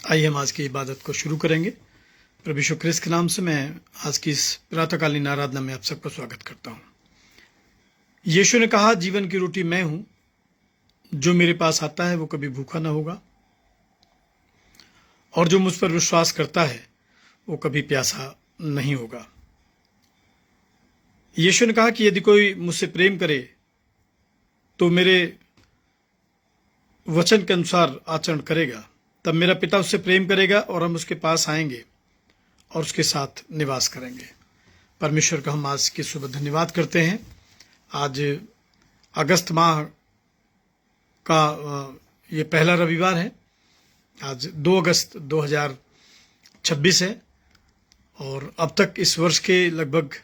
आइए हम आज की इबादत को शुरू करेंगे। प्रभु यीशु क्रिस्त के नाम से मैं आज की इस प्रातःकालीन आराधना में आप सबका स्वागत करता हूँ। यीशु ने कहा, जीवन की रोटी मैं हूँ, जो मेरे पास आता है वो कभी भूखा न होगा और जो मुझ पर विश्वास करता है वो कभी प्यासा नहीं होगा। यीशु ने कहा कि यदि कोई मुझसे प्रेम करे तो मेरे वचन के अनुसार आचरण करेगा, तब मेरा पिता उससे प्रेम करेगा और हम उसके पास आएंगे और उसके साथ निवास करेंगे। परमेश्वर का हम आज की सुबह धन्यवाद करते हैं। आज अगस्त माह का ये पहला रविवार है। आज 2 अगस्त 2026 है और अब तक इस वर्ष के लगभग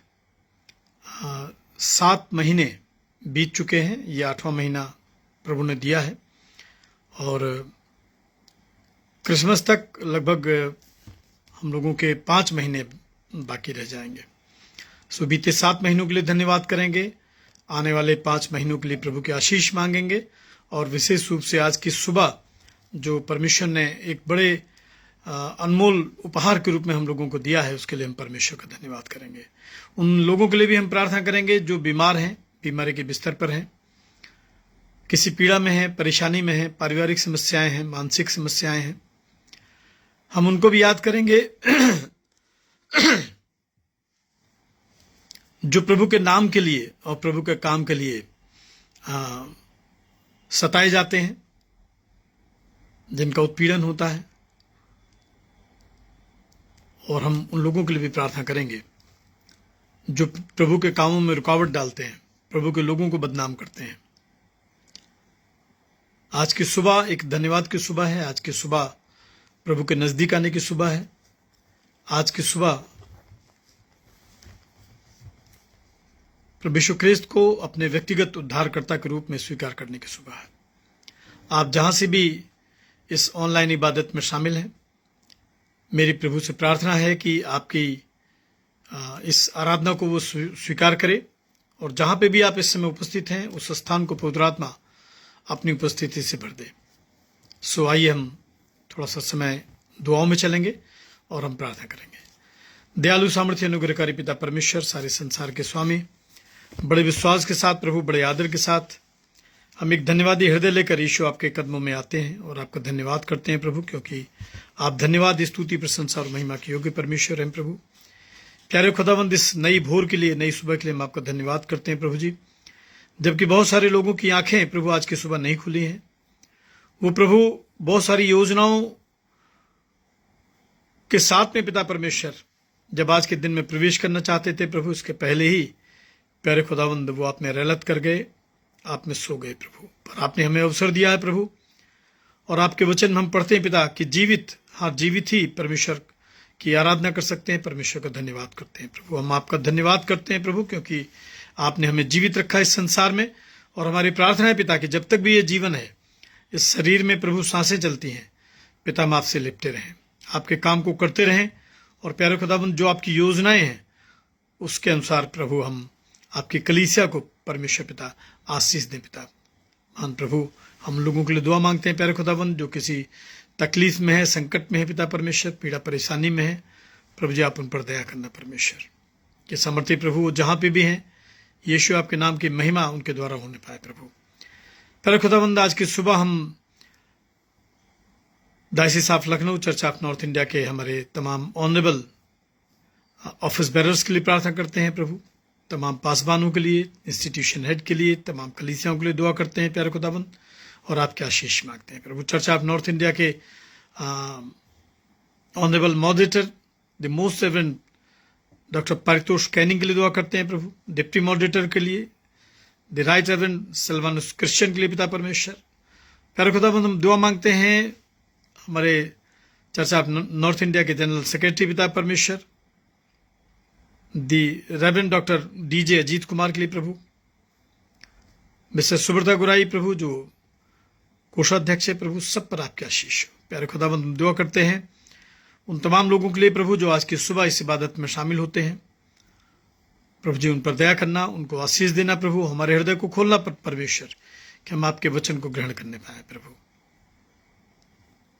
7 महीने बीत चुके हैं। ये 8वां महीना प्रभु ने दिया है और क्रिसमस तक लगभग हम लोगों के 5 महीने बाकी रह जाएंगे। सो बीते 7 महीनों के लिए धन्यवाद करेंगे। आने वाले 5 महीनों के लिए प्रभु की आशीष मांगेंगे और विशेष रूप से आज की सुबह जो परमेश्वर ने एक बड़े अनमोल उपहार के रूप में हम लोगों को दिया है, उसके लिए हम परमेश्वर का धन्यवाद करेंगे। उन लोगों के लिए भी हम प्रार्थना करेंगे जो बीमार हैं, बीमारी के बिस्तर पर हैं, किसी पीड़ा में हैं, परेशानी में हैं, पारिवारिक समस्याएं हैं, मानसिक समस्याएं हैं। हम उनको भी याद करेंगे जो प्रभु के नाम के लिए और प्रभु के काम के लिए सताए जाते हैं, जिनका उत्पीड़न होता है। और हम उन लोगों के लिए भी प्रार्थना करेंगे जो प्रभु के कामों में रुकावट डालते हैं, प्रभु के लोगों को बदनाम करते हैं। आज की सुबह एक धन्यवाद की सुबह है। आज की सुबह प्रभु के नजदीक आने की सुबह है। आज की सुबह प्रभु यीशु क्रिस्त को अपने व्यक्तिगत उद्धारकर्ता के रूप में स्वीकार करने की सुबह है। आप जहां से भी इस ऑनलाइन इबादत में शामिल हैं, मेरी प्रभु से प्रार्थना है कि आपकी इस आराधना को वो स्वीकार करे और जहां पे भी आप इस समय उपस्थित हैं, उस स्थान को पवित्र आत्मा अपनी उपस्थिति से भर दे। सो आइए हम थोड़ा सा समय दुआओं में चलेंगे और हम प्रार्थना करेंगे। दयालु सामर्थ्य अनुग्रहकारी पिता परमेश्वर, सारे संसार के स्वामी, बड़े विश्वास के साथ प्रभु, बड़े आदर के साथ हम एक धन्यवादी हृदय लेकर यीशु आपके कदमों में आते हैं और आपका धन्यवाद करते हैं प्रभु, क्योंकि आप धन्यवाद, स्तुति, प्रशंसा और महिमा के योग्य परमेश्वर हैं प्रभु। प्यारे खुदावंद, इस नई भोर के लिए, नई सुबह के लिए हम आपका धन्यवाद करते हैं प्रभु जी। जबकि बहुत सारे लोगों की आंखें प्रभु आज की सुबह नहीं खुली हैं, वो प्रभु बहुत सारी योजनाओं के साथ में पिता परमेश्वर जब आज के दिन में प्रवेश करना चाहते थे प्रभु, उसके पहले ही प्यारे खुदावंद वो आप में रैलत कर गए, आप में सो गए प्रभु। पर आपने हमें अवसर दिया है प्रभु, और आपके वचन में हम पढ़ते हैं पिता कि जीवित ही परमेश्वर की आराधना कर सकते हैं। परमेश्वर का धन्यवाद करते हैं प्रभु। हम आपका धन्यवाद करते हैं प्रभु, क्योंकि आपने हमें जीवित रखा इस संसार में। और हमारी प्रार्थना है पिता कि जब तक भी ये जीवन है, इस शरीर में प्रभु सांसें चलती हैं, पिता हम आपसे लिपटे रहें, आपके काम को करते रहें। और प्यारे खुदाबंद, जो आपकी योजनाएं हैं उसके अनुसार प्रभु हम आपकी कलीसिया को परमेश्वर पिता आशीष दें पिता। मान प्रभु, हम लोगों के लिए दुआ मांगते हैं प्यारे खुदाबंद, जो किसी तकलीफ में है, संकट में है पिता परमेश्वर, पीड़ा परेशानी में है प्रभु जी, आप उन पर दया करना परमेश्वर। कि समर्थी प्रभु वो जहां पे भी हैं, यीशु आपके नाम की महिमा उनके द्वारा होने पाए प्रभु। प्यारे खुदाबंद, आज की सुबह हम diocese of Lucknow, church of North India के हमारे तमाम ऑनरेबल ऑफिस बेरर्स के लिए प्रार्थना करते हैं प्रभु। तमाम पासबानों के लिए, इंस्टीट्यूशन हेड के लिए, तमाम कलीसियाओं के लिए दुआ करते हैं प्यारे खुदाबंद, और आपके आशीष मांगते हैं प्रभु। चर्च ऑफ नॉर्थ इंडिया के honourable moderator, the most reverend doctor Paritosh Canning के लिए दुआ करते हैं प्रभु। डिप्टी मॉडरेटर के लिए the right reverend Silvanus Christian के लिए पिता परमेश्वर। प्यारे खुदाबंद, हम दुआ मांगते हैं हमारे चर्च ऑफ नॉर्थ इंडिया के जनरल सेक्रेटरी पिता परमेश्वर, the reverend doctor DJ Ajit Kumar के लिए प्रभु। मिस्टर सुब्रता गुराई प्रभु, जो कोषाध्यक्ष है प्रभु, सब पर आपकी आशीष हो। प्यारे खुदाबंद, हम दुआ करते हैं उन तमाम लोगों के लिए प्रभु जो आज की सुबह इस इबादत में शामिल होते हैं प्रभु जी, उन पर दया करना, उनको आशीष देना प्रभु। हमारे हृदय को खोलना परमेश्वर, कि हम आपके वचन को ग्रहण करने पाए प्रभु।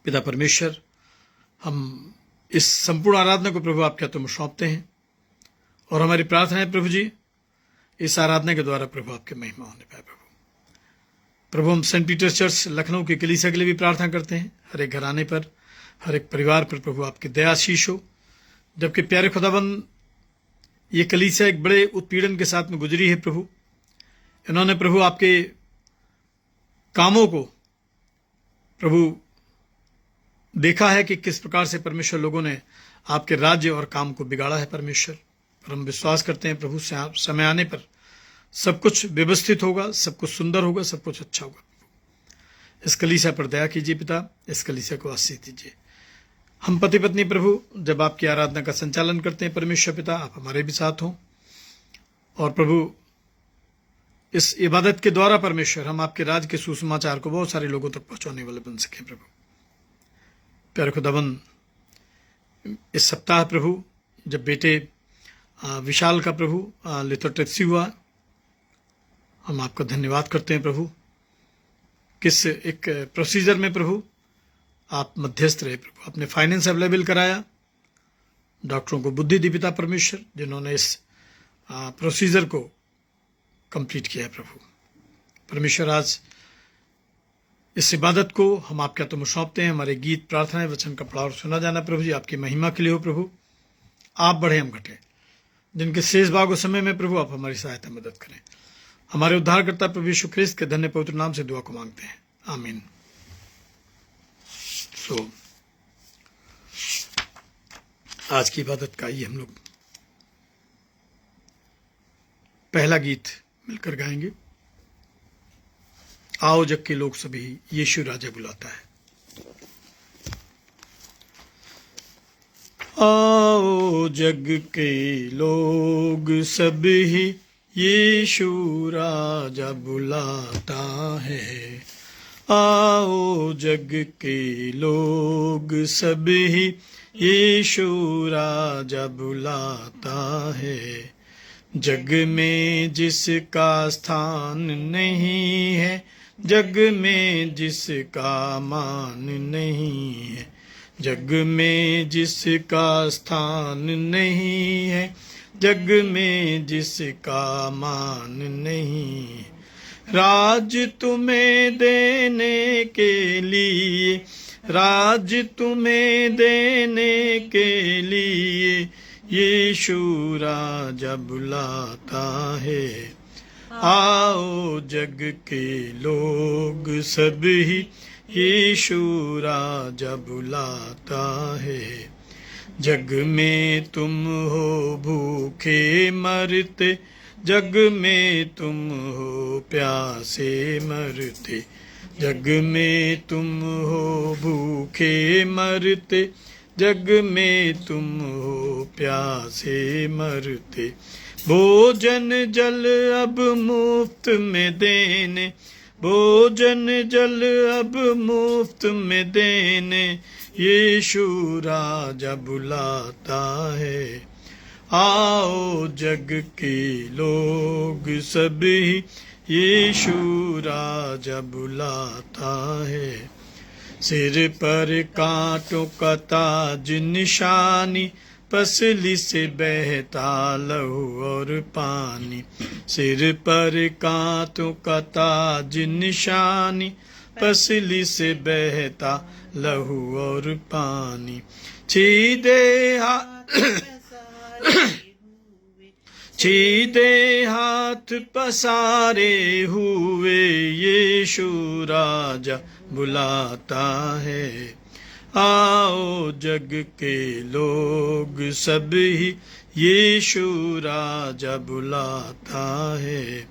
पिता परमेश्वर, हम इस संपूर्ण आराधना को प्रभु आपके हाथों में सौंपते हैं और हमारी प्रार्थना है प्रभु जी, इस आराधना के द्वारा प्रभु आपके महिमा होने पाए। प्रभु हम सेंट पीटर्स चर्च लखनऊ की कलीसिया के लिए भी प्रार्थना करते हैं, हर एक घराने पर, हर एक परिवार पर प्रभु आपकी दया आशीष हो। जबकि प्यारे खुदाबंद, ये कलीसिया एक बड़े उत्पीड़न के साथ में गुजरी है प्रभु, इन्होंने प्रभु आपके कामों को प्रभु देखा है कि किस प्रकार से परमेश्वर लोगों ने आपके राज्य और काम को बिगाड़ा है परमेश्वर। पर हम विश्वास करते हैं प्रभु समय आने पर सब कुछ व्यवस्थित होगा, सब कुछ सुंदर होगा, सब कुछ अच्छा होगा। इस कलीसिया पर दया कीजिए पिता, इस कलीसिया को आशीष दीजिए। हम पति पत्नी प्रभु जब आपकी आराधना का संचालन करते हैं परमेश्वर पिता, आप हमारे भी साथ हों और प्रभु इस इबादत के द्वारा परमेश्वर हम आपके राज के सुसमाचार को बहुत सारे लोगों तक पहुंचाने वाले बन सकें प्रभु। प्यारे खुदाबंद, इस सप्ताह प्रभु जब बेटे विशाल का प्रभु लिथोट्रिप्सी हुआ, हम आपका धन्यवाद करते हैं प्रभु। किस एक प्रोसीजर में प्रभु आप मध्यस्थ रहे प्रभु, अपने फाइनेंस अवेलेबल कराया, डॉक्टरों को बुद्धि दी पिता परमेश्वर, जिन्होंने इस प्रोसीजर को कंप्लीट किया है प्रभु परमेश्वर। आज इस इबादत को हम आपके हाथों में सौंपते हैं। हमारे गीत, प्रार्थनाएं, वचन का पढ़ा और सुना जाना प्रभु जी आपकी महिमा के लिए हो प्रभु। आप बढ़े, हम घटे। जिनके शेष भागों समय में प्रभु आप हमारी सहायता मदद करें। हमारे उद्धारकर्ता प्रभु यीशु ख्रिस्त के धन्य पवित्र नाम से दुआ को मांगते हैं, आमीन। आज की इबादत का ही हम लोग पहला गीत मिलकर गाएंगे। आओ जग के लोग सभी, यीशु राजा बुलाता है। आओ जग के लोग सभी, यीशु राजा बुलाता है। आओ जग के लोग सभी, यीशु राजा बुलाता है। जग में जिसका स्थान नहीं है, जग में जिसका मान नहीं है, जग में जिसका स्थान नहीं है, जग में जिसका मान नहीं है। राज तुम्हें देने के लिए, राज तुम्हें देने के लिए, यीशु राजा बुलाता है। आओ जग के लोग सभी, यीशु राजा बुलाता है। जग में तुम हो भूखे मरते, जग में तुम हो प्यासे मरते, जग में तुम हो भूखे मरते, जग में तुम हो प्यासे मरते। भोजन जल अब मुफ्त में देने, भोजन जल अब मुफ्त में देने, यीशु राजा बुलाता है। आओ जग के लोग सभी, यीशु राजा बुलाता है। सिर पर कांटों का ताज निशानी, पसली से बहता लहू और पानी। सिर पर कांटों का ताज निशानी, पसली से बहता लहू और पानी। सीधे हाथ पसारे हुए, यीशु राजा बुलाता है। आओ जग के लोग सभी, यीशु राजा बुलाता है।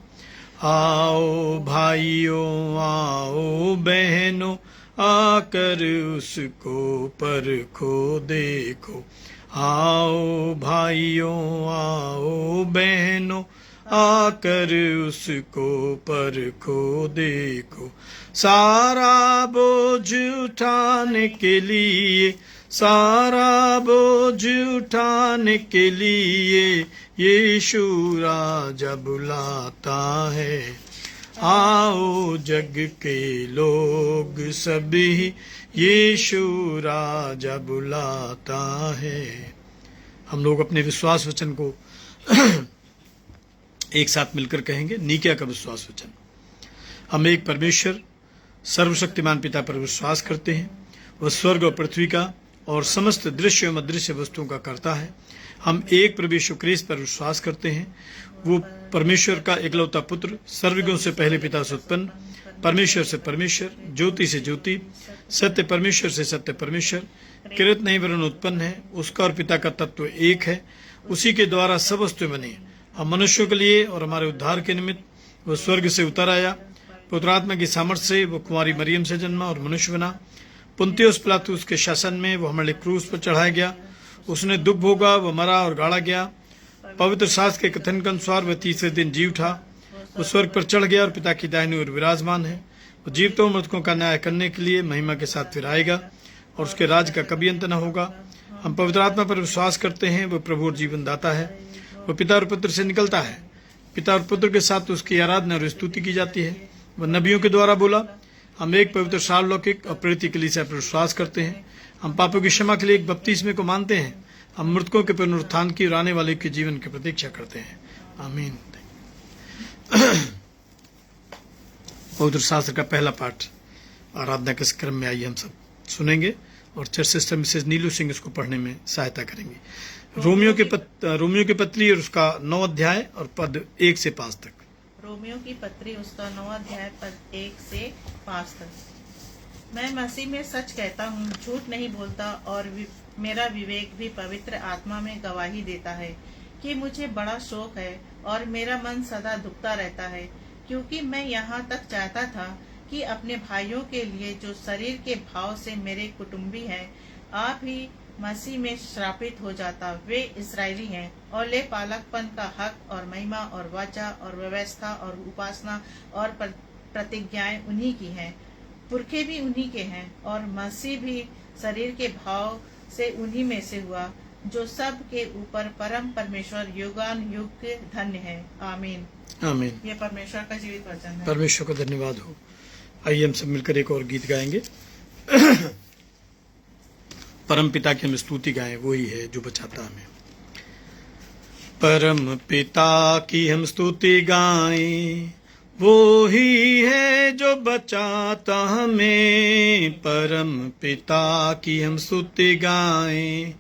आओ भाइयों, आओ बहनों, आकर उसको परखो देखो। आओ भाइयों, आओ बहनों, आकर उसको परखो देखो। सारा बोझ उठाने के लिए, सारा बोझ उठाने के लिए, यीशु राजा बुलाता है। आओ जग के लोग सभी, यीशु राजा बुलाता है। हम लोग अपने विश्वास वचन को एक साथ मिलकर कहेंगे। नीकिया का विश्वास वचन। हम एक परमेश्वर सर्वशक्तिमान पिता पर विश्वास करते हैं। वह स्वर्ग और पृथ्वी का और समस्त दृश्य एवं अदृश्य वस्तुओं का करता है। हम एक प्रभु यीशु ख्रीस्त पर विश्वास करते हैं। वो परमेश्वर का एकलौता पुत्र, सर्वयुगों से पहले पिता से उत्पन्न, परमेश्वर से परमेश्वर, ज्योति से ज्योति, सत्य परमेश्वर से सत्य परमेश्वर, किरत नहीं वरन उत्पन्न है। उसका और पिता का तत्व एक है। उसी के द्वारा सब वस्तुएं बनी। हम मनुष्यों के लिए और हमारे उद्धार के निमित्त वह स्वर्ग से उतर आया। पवित्र आत्मा की सामर्थ्य से वो कुंवारी मरियम से जन्मा और मनुष्य बना। पुन्तियुस पिलातुस के शासन में वो हमारे क्रूस पर चढ़ाया गया। उसने दुख भोगा, वह मरा और गाड़ा गया। पवित्र शास्त्र के कथन के अनुसार वह तीसरे दिन जी उठा। वो स्वर्ग पर चढ़ गया और पिता की दाहिनी ओर विराजमान है। वो जीवतों और मृतकों का न्याय करने के लिए महिमा के साथ फिर आएगा और उसके राज का कभी अंत न होगा। हम पवित्र आत्मा पर विश्वास करते हैं। वो प्रभु और जीवन दाता है। वो पिता और पुत्र से निकलता है। पिता और पुत्र के साथ उसकी आराधना और स्तुति की जाती है। वह नबियों के द्वारा बोला। हम एक पवित्र सार्वलौकिक और प्रेरित कलीसिया पर विश्वास करते हैं। हम पापों की क्षमा के लिए एक बपतिस्मे को मानते हैं। हम मृतकों के पुनरुत्थान की और आने वाले के जीवन की प्रतीक्षा करते हैं। आमीन। पवित्र शास्त्र का पहला पाठ आराधना के क्रम में आइए हम सब सुनेंगे और चर्च सिस्टर मिसेज नीलू सिंह इसको पढ़ने में सहायता करेंगी। रोमियो की पत्री और उसका 9 अध्याय और पद 1 से 5 तक। रोमियो की पत्री उसका 9 अध्याय पद 1 से 5 तक। मैं मसीह में सच कहता हूँ, झूठ नहीं बोलता, और मेरा विवेक भी पवित्र आत्मा में गवाही देता है कि मुझे बड़ा शोक है और मेरा मन सदा दुखता रहता है, क्योंकि मैं यहाँ तक चाहता था कि अपने भाइयों के लिए जो शरीर के भाव से मेरे कुटुंबी हैं, आप ही मसीह में श्रापित हो जाता। वे इस्राएली हैं और ले पालकपन का हक और महिमा और वाचा और व्यवस्था और उपासना और प्रतिज्ञाएं उन्हीं की हैं। पुरखे भी उन्हीं के हैं और मसीह भी शरीर के भाव से उन्हीं में से हुआ, जो सब के ऊपर परम परमेश्वर युगान युग धन्य है। आमीन। आमीन। ये परमेश्वर का जीवित वचन है। परमेश्वर का धन्यवाद हो। आइए हम सब मिलकर एक और गीत गाएंगे। परम पिता की हम स्तुति गाएं। वही है जो बचाता हमें। परम पिता की हम स्तुति गाएं, वो ही है जो बचाता हमें। परम पिता की हम स्तुति गाएं,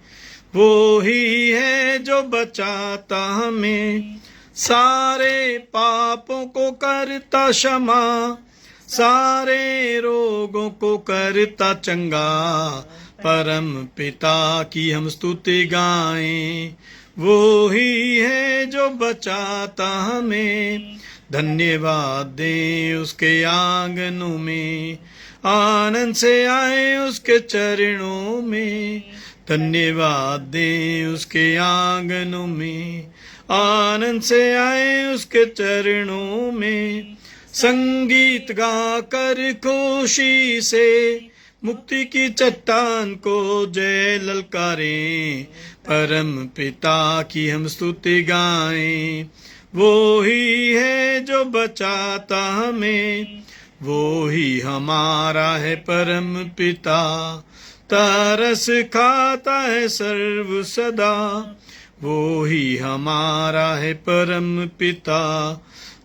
वो ही है जो बचाता हमें। सारे पापों को करता क्षमा, सारे रोगों को करता चंगा। परम पिता की हम स्तुति गाएं, वो ही है जो बचाता हमें। धन्यवाद दें उसके आंगनों में, आनंद से आए उसके चरणों में। धन्यवाद दें उसके आंगनों में, आनंद से आए उसके चरणों में। संगीत गा कर खुशी से मुक्ति की चट्टान को जय ललकारें। परम पिता की हम स्तुति गाएं, वो ही है जो बचाता हमें। वो ही हमारा है परम पिता, तरस खाता है सर्व सदा। वो ही हमारा है परम पिता,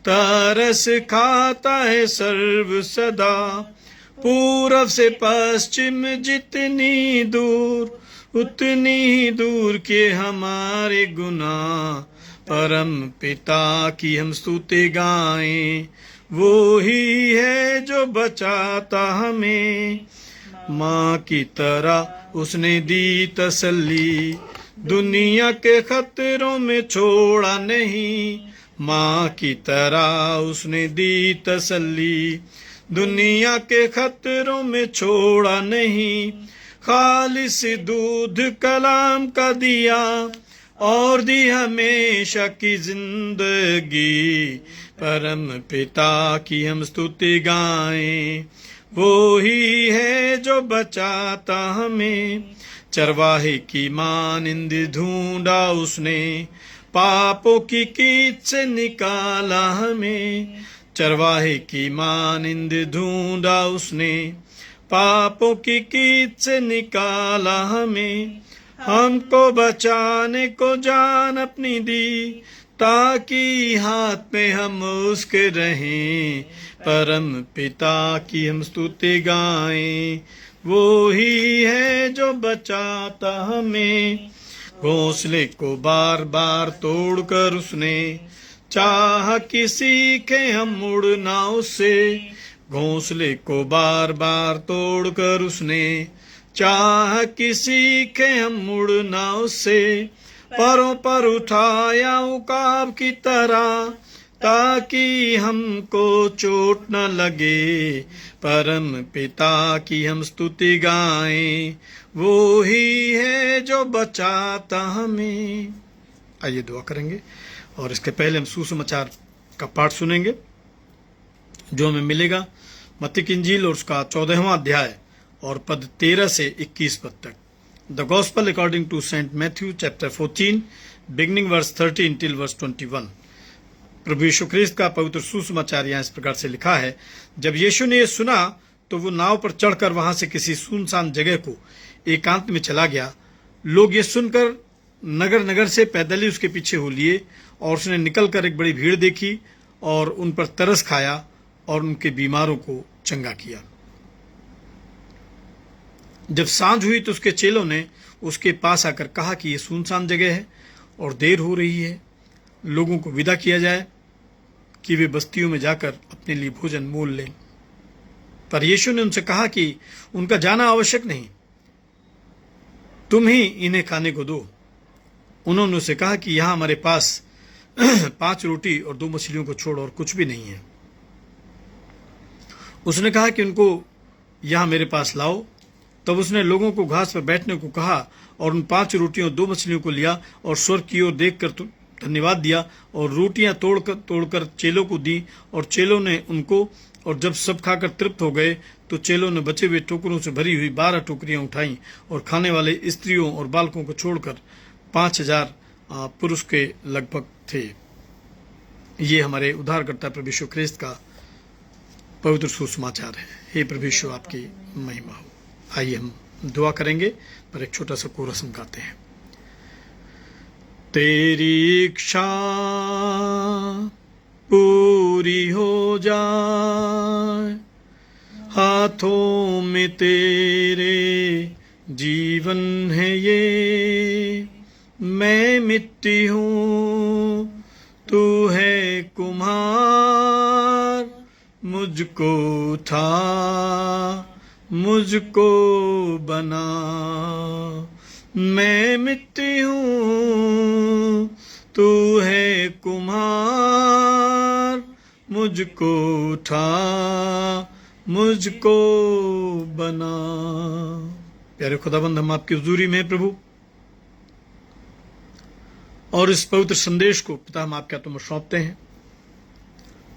तरस खाता है सर्व सदा। पूरब से पश्चिम जितनी दूर, उतनी ही दूर के हमारे गुनाह। परम पिता की हम स्तुति गाएं, वो ही है जो बचाता हमें। माँ की तरह उसने दी तसल्ली, दुनिया के खतरों में छोड़ा नहीं। माँ की तरह उसने दी तसल्ली, दुनिया के खतरों में छोड़ा नहीं। खालिस दूध कलाम का दिया और दी हमेशा की जिंदगी। परम पिता की हम स्तुति गाएं, वो ही है जो बचाता हमें। चरवाहे की मानिंद ढूंढा उसने, पापों की कीच से निकाला हमें। चरवाहे की मानिंद ढूंढा उसने, पापों की कीच से निकाला हमें, हमको बचाने को जान अपनी दी, ताकि हाथ में हम उसके रहें, परम पिता की हम स्तुति गाएं। वो ही है जो बचाता हमें, घोंसले को बार बार तोड़कर उसने, चाह कि सीखे हम मुड़ना उससे, घोंसले को बार बार तोड़कर उसने, चाह कि सीखे हम मुड़ना उससे, पैरों पर उठाया उकाब की तरह, ताकि हमको चोट न लगे, परम पिता की हम स्तुति गाएं। वो ही है जो बचाता हमें। आइए दुआ करेंगे, और इसके पहले हम सुसमाचार का पाठ सुनेंगे जो हमें मिलेगा मत्ती की इंजील और उसका 14वां अध्याय और पद 13 से 21 पद तक। The gospel according to Saint Matthew chapter 14 beginning verse 13 till verse 21। प्रभु यीशु ख्रिस्त का पवित्र सुसमाचार यहाँ इस प्रकार से लिखा है। जब यीशु ने यह सुना तो वो नाव पर चढ़कर वहां से किसी सुनसान जगह को एकांत में चला गया। लोग ये सुनकर नगर नगर से पैदल ही उसके पीछे हो लिए, और उसने निकलकर एक बड़ी भीड़ देखी और उन पर तरस खाया और उनके बीमारों को चंगा किया। जब सांझ हुई तो उसके चेलों ने उसके पास आकर कहा कि यह सुनसान जगह है और देर हो रही है, लोगों को विदा किया जाए कि वे बस्तियों में जाकर अपने लिए भोजन मोल लें। पर यीशु ने उनसे कहा कि उनका जाना आवश्यक नहीं, तुम ही इन्हें खाने को दो। उन्होंने उसे कहा कि यहां हमारे पास 5 रोटी और 2 मछलियों को छोड़ और कुछ भी नहीं है। उसने कहा कि उनको यहां मेरे पास लाओ। तब उसने लोगों को घास पर बैठने को कहा और उन 5 रोटियों 2 मछलियों को लिया और स्वर्ग की ओर देखकर धन्यवाद दिया और रोटियां तोड़कर चेलों को दी, और चेलों ने उनको, और जब सब खाकर तृप्त हो गए तो चेलों ने बचे हुए टोकरों से भरी हुई 12 टोकरियां उठाईं, और खाने वाले स्त्रियों और बालकों को छोड़कर 5000 पुरुष के लगभग थे। ये हमारे उद्धारकर्ता प्रभु यीशु ख्रिस्त का पवित्र सुसमाचार है। हे प्रभु यीशु, आपकी महिमा हो। आइए हम दुआ करेंगे, पर एक छोटा सा कोरस हम गाते हैं। तेरी इच्छा पूरी हो जाए, हाथों में तेरे जीवन है ये, मैं मिट्टी हूँ तू है कुम्हार, मुझको उठा मुझको बना। मैं मिट्टी हूँ तू है कुम्हार, मुझको उठा मुझको बना। प्यारे खुदाबंद, हम आपकी हुजूरी में प्रभु, और इस पवित्र संदेश को पिता हम आपके हाथों में सौंपते हैं।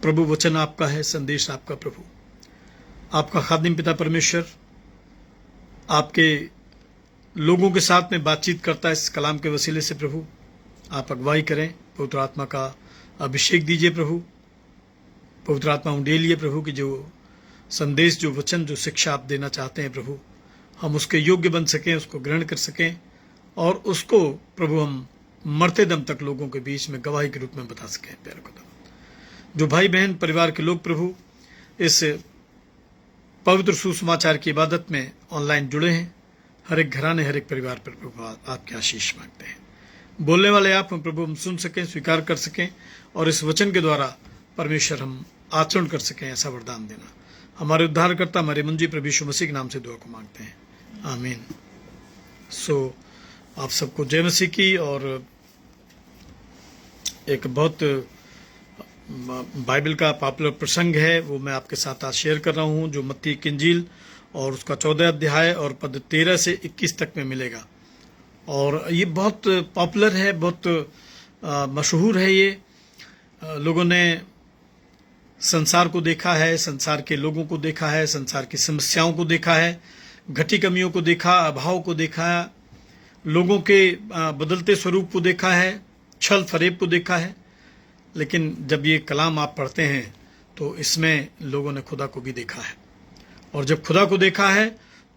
प्रभु, वचन आपका है, संदेश आपका। प्रभु, आपका खादिम पिता परमेश्वर आपके लोगों के साथ में बातचीत करता है इस कलाम के वसीले से। प्रभु, आप अगुवाई करें, पवित्र आत्मा का अभिषेक दीजिए। प्रभु, पवित्र आत्मा उंडेलिए प्रभु कि जो संदेश, जो वचन, जो शिक्षा आप देना चाहते हैं प्रभु, हम उसके योग्य बन सकें, उसको ग्रहण कर सकें, और उसको प्रभु हम मरते दम तक लोगों के बीच में गवाही के रूप में बता सकें। प्यारे खुदा, जो भाई बहन परिवार के लोग प्रभु इस पवित्र सुसमाचार की इबादत में ऑनलाइन जुड़े हैं, हर एक घराने, हर एक परिवार पर प्रभु आपकी आशीष मांगते हैं। बोलने वाले आप हम प्रभु, हम सुन सकें, स्वीकार कर सकें, और इस वचन के द्वारा परमेश्वर हम आचरण कर सकें, ऐसा वरदान देना। हमारे उद्धारकर्ता, हमारे मुंजी प्रभु यीशु मसीह के नाम से दुआ को मांगते हैं, आमीन। सो आप सबको जय मसीह की। और एक बहुत बाइबल का पॉपुलर प्रसंग है, वो मैं आपके साथ आज शेयर कर रहा हूँ, जो मत्ती की इंजील और उसका 14 अध्याय और पद 13 से 21 तक में मिलेगा। और ये बहुत पॉपुलर है, बहुत मशहूर है। ये लोगों ने संसार को देखा है, संसार के लोगों को देखा है, संसार की समस्याओं को देखा है, घटी कमियों को देखा, अभाव को देखा है, लोगों के बदलते स्वरूप को देखा है, छल फरेब को देखा है। लेकिन जब ये कलाम आप पढ़ते हैं तो इसमें लोगों ने खुदा को भी देखा है। और जब खुदा को देखा है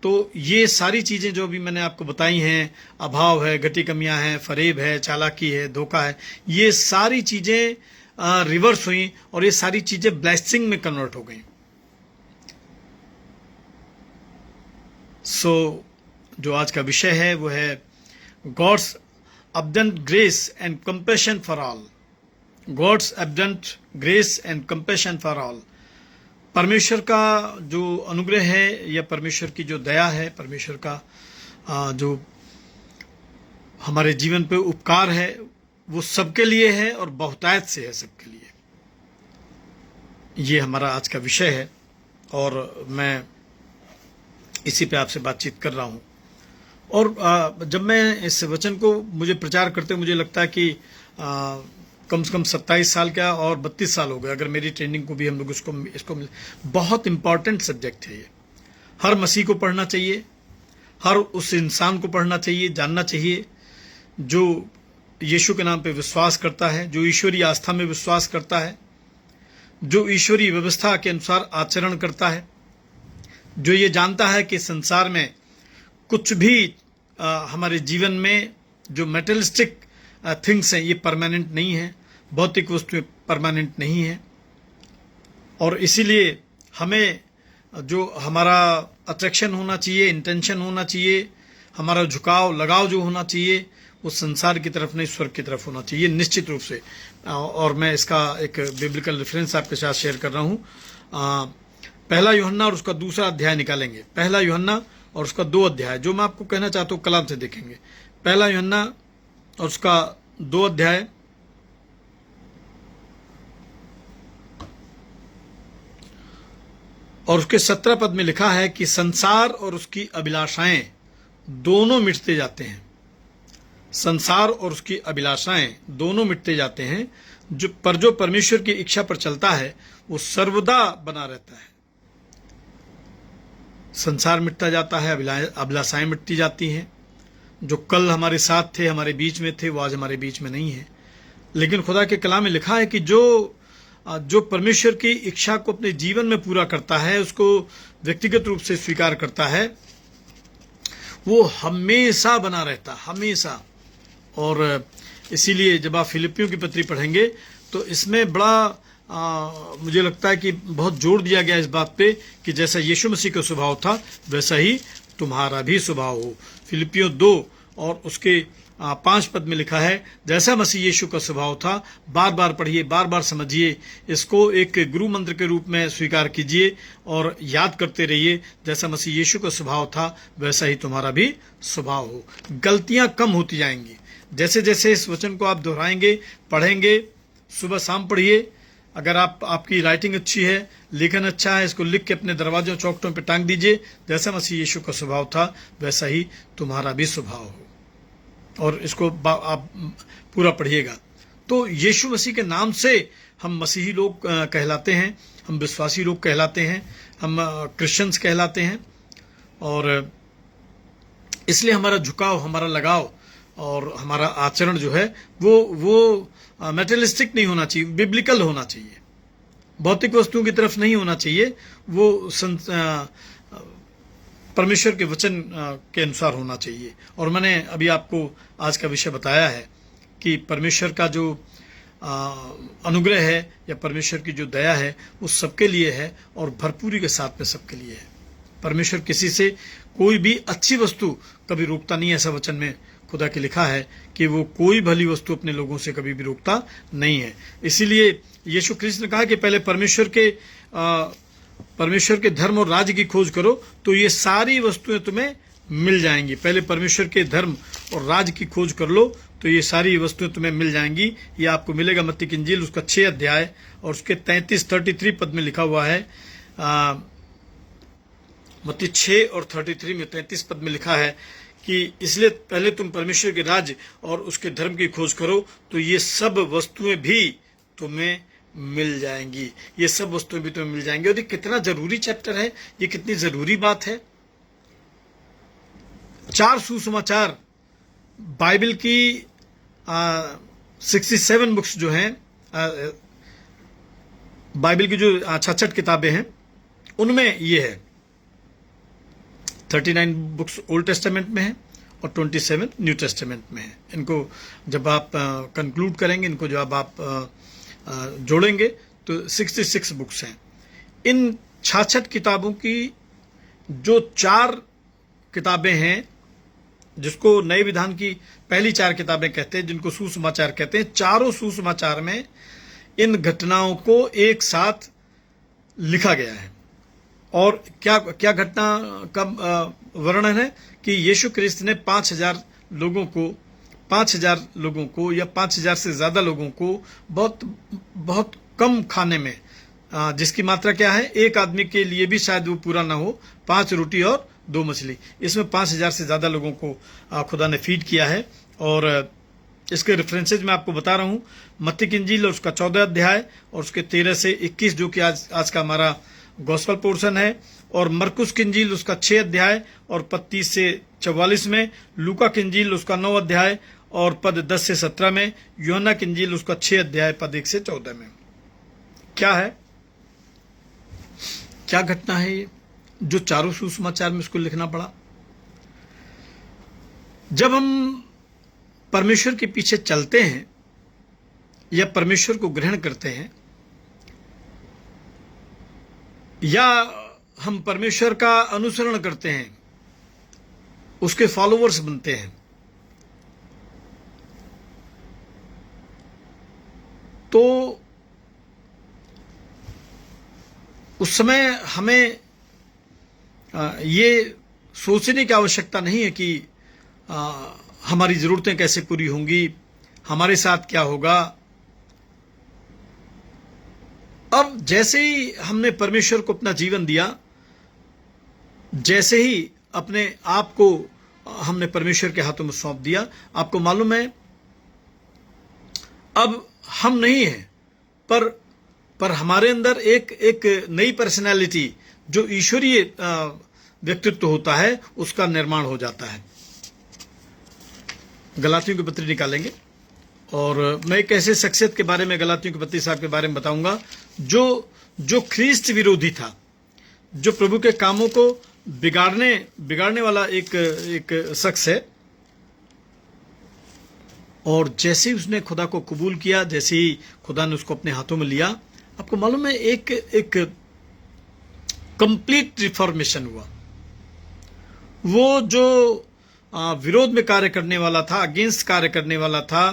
तो ये सारी चीज़ें जो भी मैंने आपको बताई हैं, अभाव है, घटी कमियां हैं, फरेब है, चालाकी है, धोखा है, ये सारी चीज़ें रिवर्स हुई और ये सारी चीज़ें ब्लेसिंग में कन्वर्ट हो गई। सो जो आज का विषय है वो है God's abundant grace and compassion for all. God's abundant grace and compassion for all. परमेश्वर का जो अनुग्रह है या परमेश्वर की जो दया है, परमेश्वर का जो हमारे जीवन पे उपकार है, वो सबके लिए है और बहुतायत से है सबके लिए। ये हमारा आज का विषय है और मैं इसी पे आपसे बातचीत कर रहा हूँ। और जब मैं इस वचन को मुझे प्रचार करते मुझे लगता है कि कम से कम 27 साल क्या और 32 साल हो गए अगर मेरी ट्रेनिंग को भी हम लोग इसको बहुत इंपॉर्टेंट सब्जेक्ट है ये। हर मसीह को पढ़ना चाहिए, हर उस इंसान को पढ़ना चाहिए, जानना चाहिए जो यीशु के नाम पे विश्वास करता है, जो ईश्वरीय आस्था में विश्वास करता है, जो ईश्वरीय व्यवस्था के अनुसार आचरण करता है, जो ये जानता है कि संसार में कुछ भी हमारे जीवन में जो मेटेरियलिस्टिक थिंग्स हैं ये परमानेंट नहीं है, भौतिक वस्तुएं परमानेंट नहीं है। और इसीलिए हमें जो हमारा अट्रैक्शन होना चाहिए, इंटेंशन होना चाहिए, हमारा झुकाव लगाव जो होना चाहिए वो संसार की तरफ नहीं स्वर्ग की तरफ होना चाहिए निश्चित रूप से। और मैं इसका एक बिब्लिकल रेफरेंस आपके साथ शेयर कर रहा हूँ। पहला यूहन्ना और उसका दूसरा अध्याय निकालेंगे। पहला यूहन्ना और उसका 2 अध्याय जो मैं आपको कहना चाहता हूँ कलाम से देखेंगे। पहला यूहन्ना और उसका 2 अध्याय और उसके 17 पद में लिखा है कि संसार और उसकी अभिलाषाएं दोनों मिटते जाते हैं। संसार और उसकी अभिलाषाएं दोनों मिटते जाते हैं, जो परमेश्वर की इच्छा पर चलता है वो सर्वदा बना रहता है। संसार मिटता जाता है, अभिलाषाएं मिटती जाती हैं। जो कल हमारे साथ थे, हमारे बीच में थे, वो आज हमारे बीच में नहीं है। लेकिन खुदा के कलाम में लिखा है कि जो परमेश्वर की इच्छा को अपने जीवन में पूरा करता है, उसको व्यक्तिगत रूप से स्वीकार करता है, वो हमेशा बना रहता, हमेशा। और इसीलिए जब आप फिलिपियों की पत्री पढ़ेंगे तो इसमें बड़ा मुझे लगता है कि बहुत जोर दिया गया इस बात पे कि जैसा यीशु मसीह का स्वभाव था वैसा ही तुम्हारा भी स्वभाव हो। फिलिपियों 2 और उसके 5 पद में लिखा है, जैसा मसीह यीशु का स्वभाव था, बार बार पढ़िए, बार बार समझिए, इसको एक गुरु मंत्र के रूप में स्वीकार कीजिए और याद करते रहिए, जैसा मसीह यीशु का स्वभाव था वैसा ही तुम्हारा भी स्वभाव हो। गलतियां कम होती जाएंगी जैसे जैसे इस वचन को आप दोहराएंगे, पढ़ेंगे, सुबह शाम पढ़िए। अगर आपकी राइटिंग अच्छी है, लेखन अच्छा है, इसको लिख के अपने दरवाजों चौखटों पे टांग दीजिए, जैसा मसीह यीशु का स्वभाव था वैसा ही तुम्हारा भी स्वभाव हो। और इसको आप पूरा पढ़िएगा। तो यीशु मसीह के नाम से हम मसीही लोग कहलाते हैं, हम विश्वासी लोग कहलाते हैं, हम क्रिश्चियंस कहलाते हैं। और इसलिए हमारा झुकाव, हमारा लगाव और हमारा आचरण जो है वो मेटेरियलिस्टिक नहीं होना चाहिए, बिब्लिकल होना चाहिए, भौतिक वस्तुओं की तरफ नहीं होना चाहिए, वो परमेश्वर के वचन के अनुसार होना चाहिए। और मैंने अभी आपको आज का विषय बताया है कि परमेश्वर का जो अनुग्रह है या परमेश्वर की जो दया है वो सबके लिए है और भरपूरी के साथ में सबके लिए है। परमेश्वर किसी से कोई भी अच्छी वस्तु कभी रोकता नहीं है। ऐसा वचन में खुदा के लिखा है कि वो कोई भली वस्तु अपने लोगों से कभी भी रोकता नहीं है। इसीलिए यीशु ख्रिस्त ने कहा कि पहले परमेश्वर के धर्म और राज्य की खोज करो तो ये सारी वस्तुएं तुम्हें मिल जाएंगी। पहले परमेश्वर के धर्म और राज्य की खोज कर लो तो ये सारी वस्तुएं तुम्हें मिल जाएंगी। ये आपको मिलेगा मत्ती की इंजील उसका 6 अध्याय और उसके 33 पद में लिखा हुआ है। मत्ती 6 और 33 में 33 पद में लिखा है कि इसलिए पहले तुम परमेश्वर के राज्य और उसके धर्म की खोज करो तो ये सब वस्तुएं भी तुम्हें मिल जाएंगी। ये सब वस्तुएं भी तुम्हें मिल जाएंगी। और ये कितना जरूरी चैप्टर है, ये कितनी जरूरी बात है। 4 सुसमाचार बाइबल की 67 बुक्स जो हैं बाइबल की जो 66 किताबें हैं उनमें ये है 39 बुक्स ओल्ड टेस्टामेंट में है और 27 न्यू टेस्टामेंट में है। इनको जब आप कंक्लूड करेंगे, इनको जब आप जोड़ेंगे तो 66 बुक्स हैं। इन 66 किताबों की जो 4 किताबें हैं, जिसको नए विधान की पहली 4 किताबें कहते हैं, जिनको सुसमाचार कहते हैं, चारों सुसमाचार में इन घटनाओं को एक साथ लिखा गया है। और क्या क्या घटना का वर्णन है कि यीशु क्रिस्त ने 5,000 लोगों को या 5,000 से ज्यादा लोगों को बहुत कम खाने में, जिसकी मात्रा क्या है, एक आदमी के लिए भी शायद वो पूरा ना हो, 5 रोटी और 2 मछली, इसमें 5,000 से ज्यादा लोगों को खुदा ने फीड किया है। और इसके रेफरेंसेज मैं आपको बता रहा हूं, मत्ती की इंजील और उसका 14 अध्याय और उसके 13 से 21 जो कि आज का हमारा गॉस्पल पोर्शन है, और मरकुस की इंजील उसका 6 अध्याय और पद 30 से 44 में, लूका की इंजील उसका 9 अध्याय और पद 10 से 17 में, यूहन्ना की इंजील उसका 6 अध्याय पद 1 से 14 में। क्या है, क्या घटना है ये जो चारों सुसमाचार में इसको लिखना पड़ा? जब हम परमेश्वर के पीछे चलते हैं या परमेश्वर को ग्रहण करते हैं या हम परमेश्वर का अनुसरण करते हैं, उसके फॉलोवर्स बनते हैं, तो उस समय हमें ये सोचने की आवश्यकता नहीं है कि हमारी जरूरतें कैसे पूरी होंगी, हमारे साथ क्या होगा। अब जैसे ही हमने परमेश्वर को अपना जीवन दिया, जैसे ही अपने आप को हमने परमेश्वर के हाथों में सौंप दिया, आपको मालूम है अब हम नहीं हैं, पर हमारे अंदर एक नई पर्सनैलिटी जो ईश्वरीय व्यक्तित्व होता है उसका निर्माण हो जाता है। गलातियों की पत्री निकालेंगे और मैं एक ऐसे शख्सियत के बारे में, गलातियों की पत्री साहब के बारे में बताऊंगा जो ख्रीस्त विरोधी था, जो प्रभु के कामों को बिगाड़ने वाला एक शख्स है। और जैसे ही उसने खुदा को कबूल किया, जैसे ही खुदा ने उसको अपने हाथों में लिया, आपको मालूम है एक कंप्लीट रिफॉर्मेशन हुआ। वो जो विरोध में कार्य करने वाला था, अगेंस्ट कार्य करने वाला था,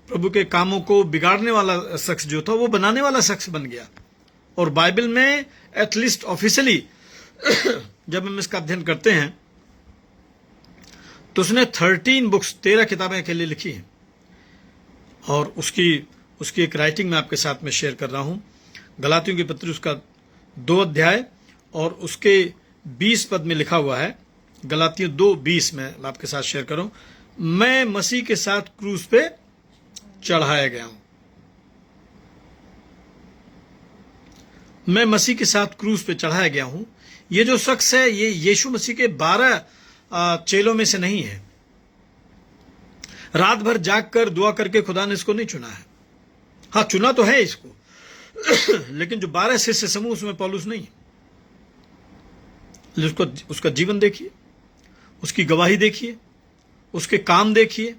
प्रभु के कामों को बिगाड़ने वाला शख्स जो था, वो बनाने वाला शख्स बन गया। और बाइबल में एटलीस्ट ऑफिशियली जब हम इसका अध्ययन करते हैं तो उसने 13 बुक्स, 13 किताबें अकेले लिखी हैं। और उसकी एक राइटिंग मैं आपके साथ में शेयर कर रहा हूं। गलातियों की पत्री उसका 2 अध्याय और उसके 20 पद में लिखा हुआ है, गलातियों 2:20 में मैं आपके साथ शेयर करूं, मैं मसीह के साथ क्रूस पे चढ़ाया गया हूं। मैं मसीह के साथ क्रूस पे चढ़ाया गया हूं। ये जो शख्स है, ये यीशु मसीह के 12 चेलों में से नहीं है। रात भर जाग कर दुआ करके खुदा ने इसको नहीं चुना है। हाँ, चुना तो है इसको लेकिन जो 12 शिष्य समूह, उसमें पौलुस नहीं है। उसका जीवन देखिए, उसकी गवाही देखिए, उसके काम देखिए,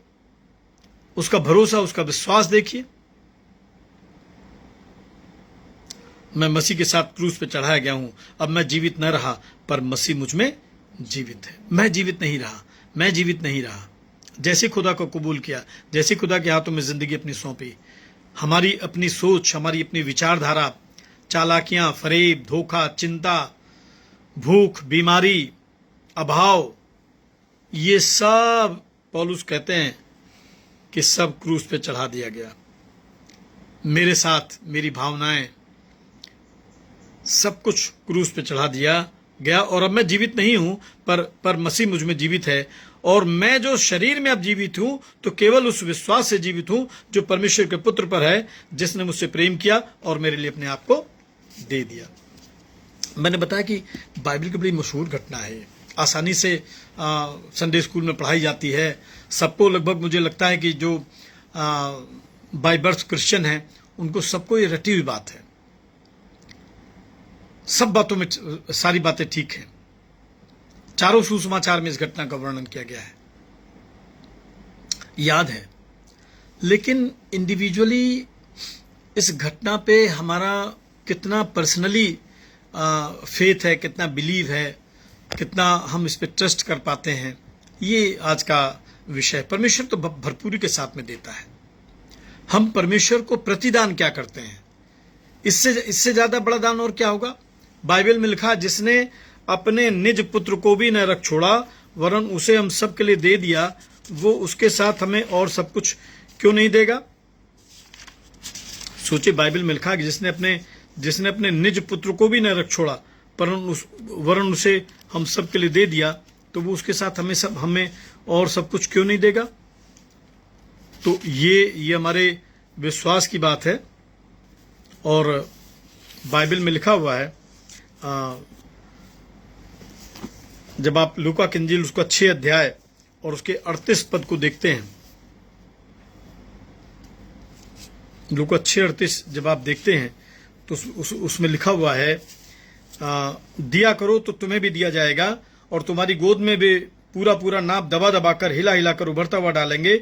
उसका भरोसा, उसका विश्वास देखिए। मैं मसीह के साथ क्रूस पे चढ़ाया गया हूं, अब मैं जीवित न रहा पर मसीह मुझ में जीवित है। मैं जीवित नहीं रहा। जैसे खुदा को कबूल किया, जैसे खुदा के हाथों में जिंदगी अपनी सौंपी, हमारी अपनी सोच, हमारी अपनी विचारधारा, चालाकियां, फरेब, धोखा, चिंता, भूख, बीमारी, अभाव, ये सब पौलुस कहते हैं कि सब क्रूस पे चढ़ा दिया गया। मेरे साथ मेरी भावनाएं, सब कुछ क्रूस पे चढ़ा दिया गया। और अब मैं जीवित नहीं हूं, पर मसीह मुझ में जीवित है। और मैं जो शरीर में अब जीवित हूं, तो केवल उस विश्वास से जीवित हूं जो परमेश्वर के पुत्र पर है, जिसने मुझसे प्रेम किया और मेरे लिए अपने आप को दे दिया। मैंने बताया कि बाइबल की बड़ी मशहूर घटना है, आसानी से संडे स्कूल में पढ़ाई जाती है। सबको लगभग, मुझे लगता है कि जो बाय बर्थ क्रिश्चियन हैं, उनको सबको ये रटी हुई बात है। सब बातों में सारी बातें ठीक हैं। चारों सुसमाचार में इस घटना का वर्णन किया गया है, याद है। लेकिन इंडिविजुअली इस घटना पे हमारा कितना पर्सनली फेथ है, कितना बिलीव है, कितना हम इस पे ट्रस्ट कर पाते हैं, ये आज का विषय। परमेश्वर तो भरपूरी के साथ में देता है। हम परमेश्वर को प्रतिदान क्या करते हैं? इससे ज्यादा बड़ा दान और क्या होगा? बाइबल में लिखा, जिसने अपने निज पुत्र को भी न रख छोड़ा वरन उसे हम सब के लिए दे दिया, वो उसके साथ हमें और सब कुछ क्यों नहीं देगा? सोचिए, बाइबल में लिखा कि जिसने अपने निज पुत्र को भी न रख छोड़ा वरन उसे हम सब के लिए दे दिया, तो वो उसके साथ हमें और सब कुछ क्यों नहीं देगा? तो ये हमारे विश्वास की बात है। और बाइबल में लिखा हुआ है, जब आप लूका की इंजील उसका 6 अध्याय और उसके 38 पद को देखते हैं, लूका 6:38 जब आप देखते हैं तो उसमें लिखा हुआ है, दिया करो तो तुम्हें भी दिया जाएगा और तुम्हारी गोद में भी पूरा पूरा नाप दबा दबा कर हिला हिला कर उभरता हुआ डालेंगे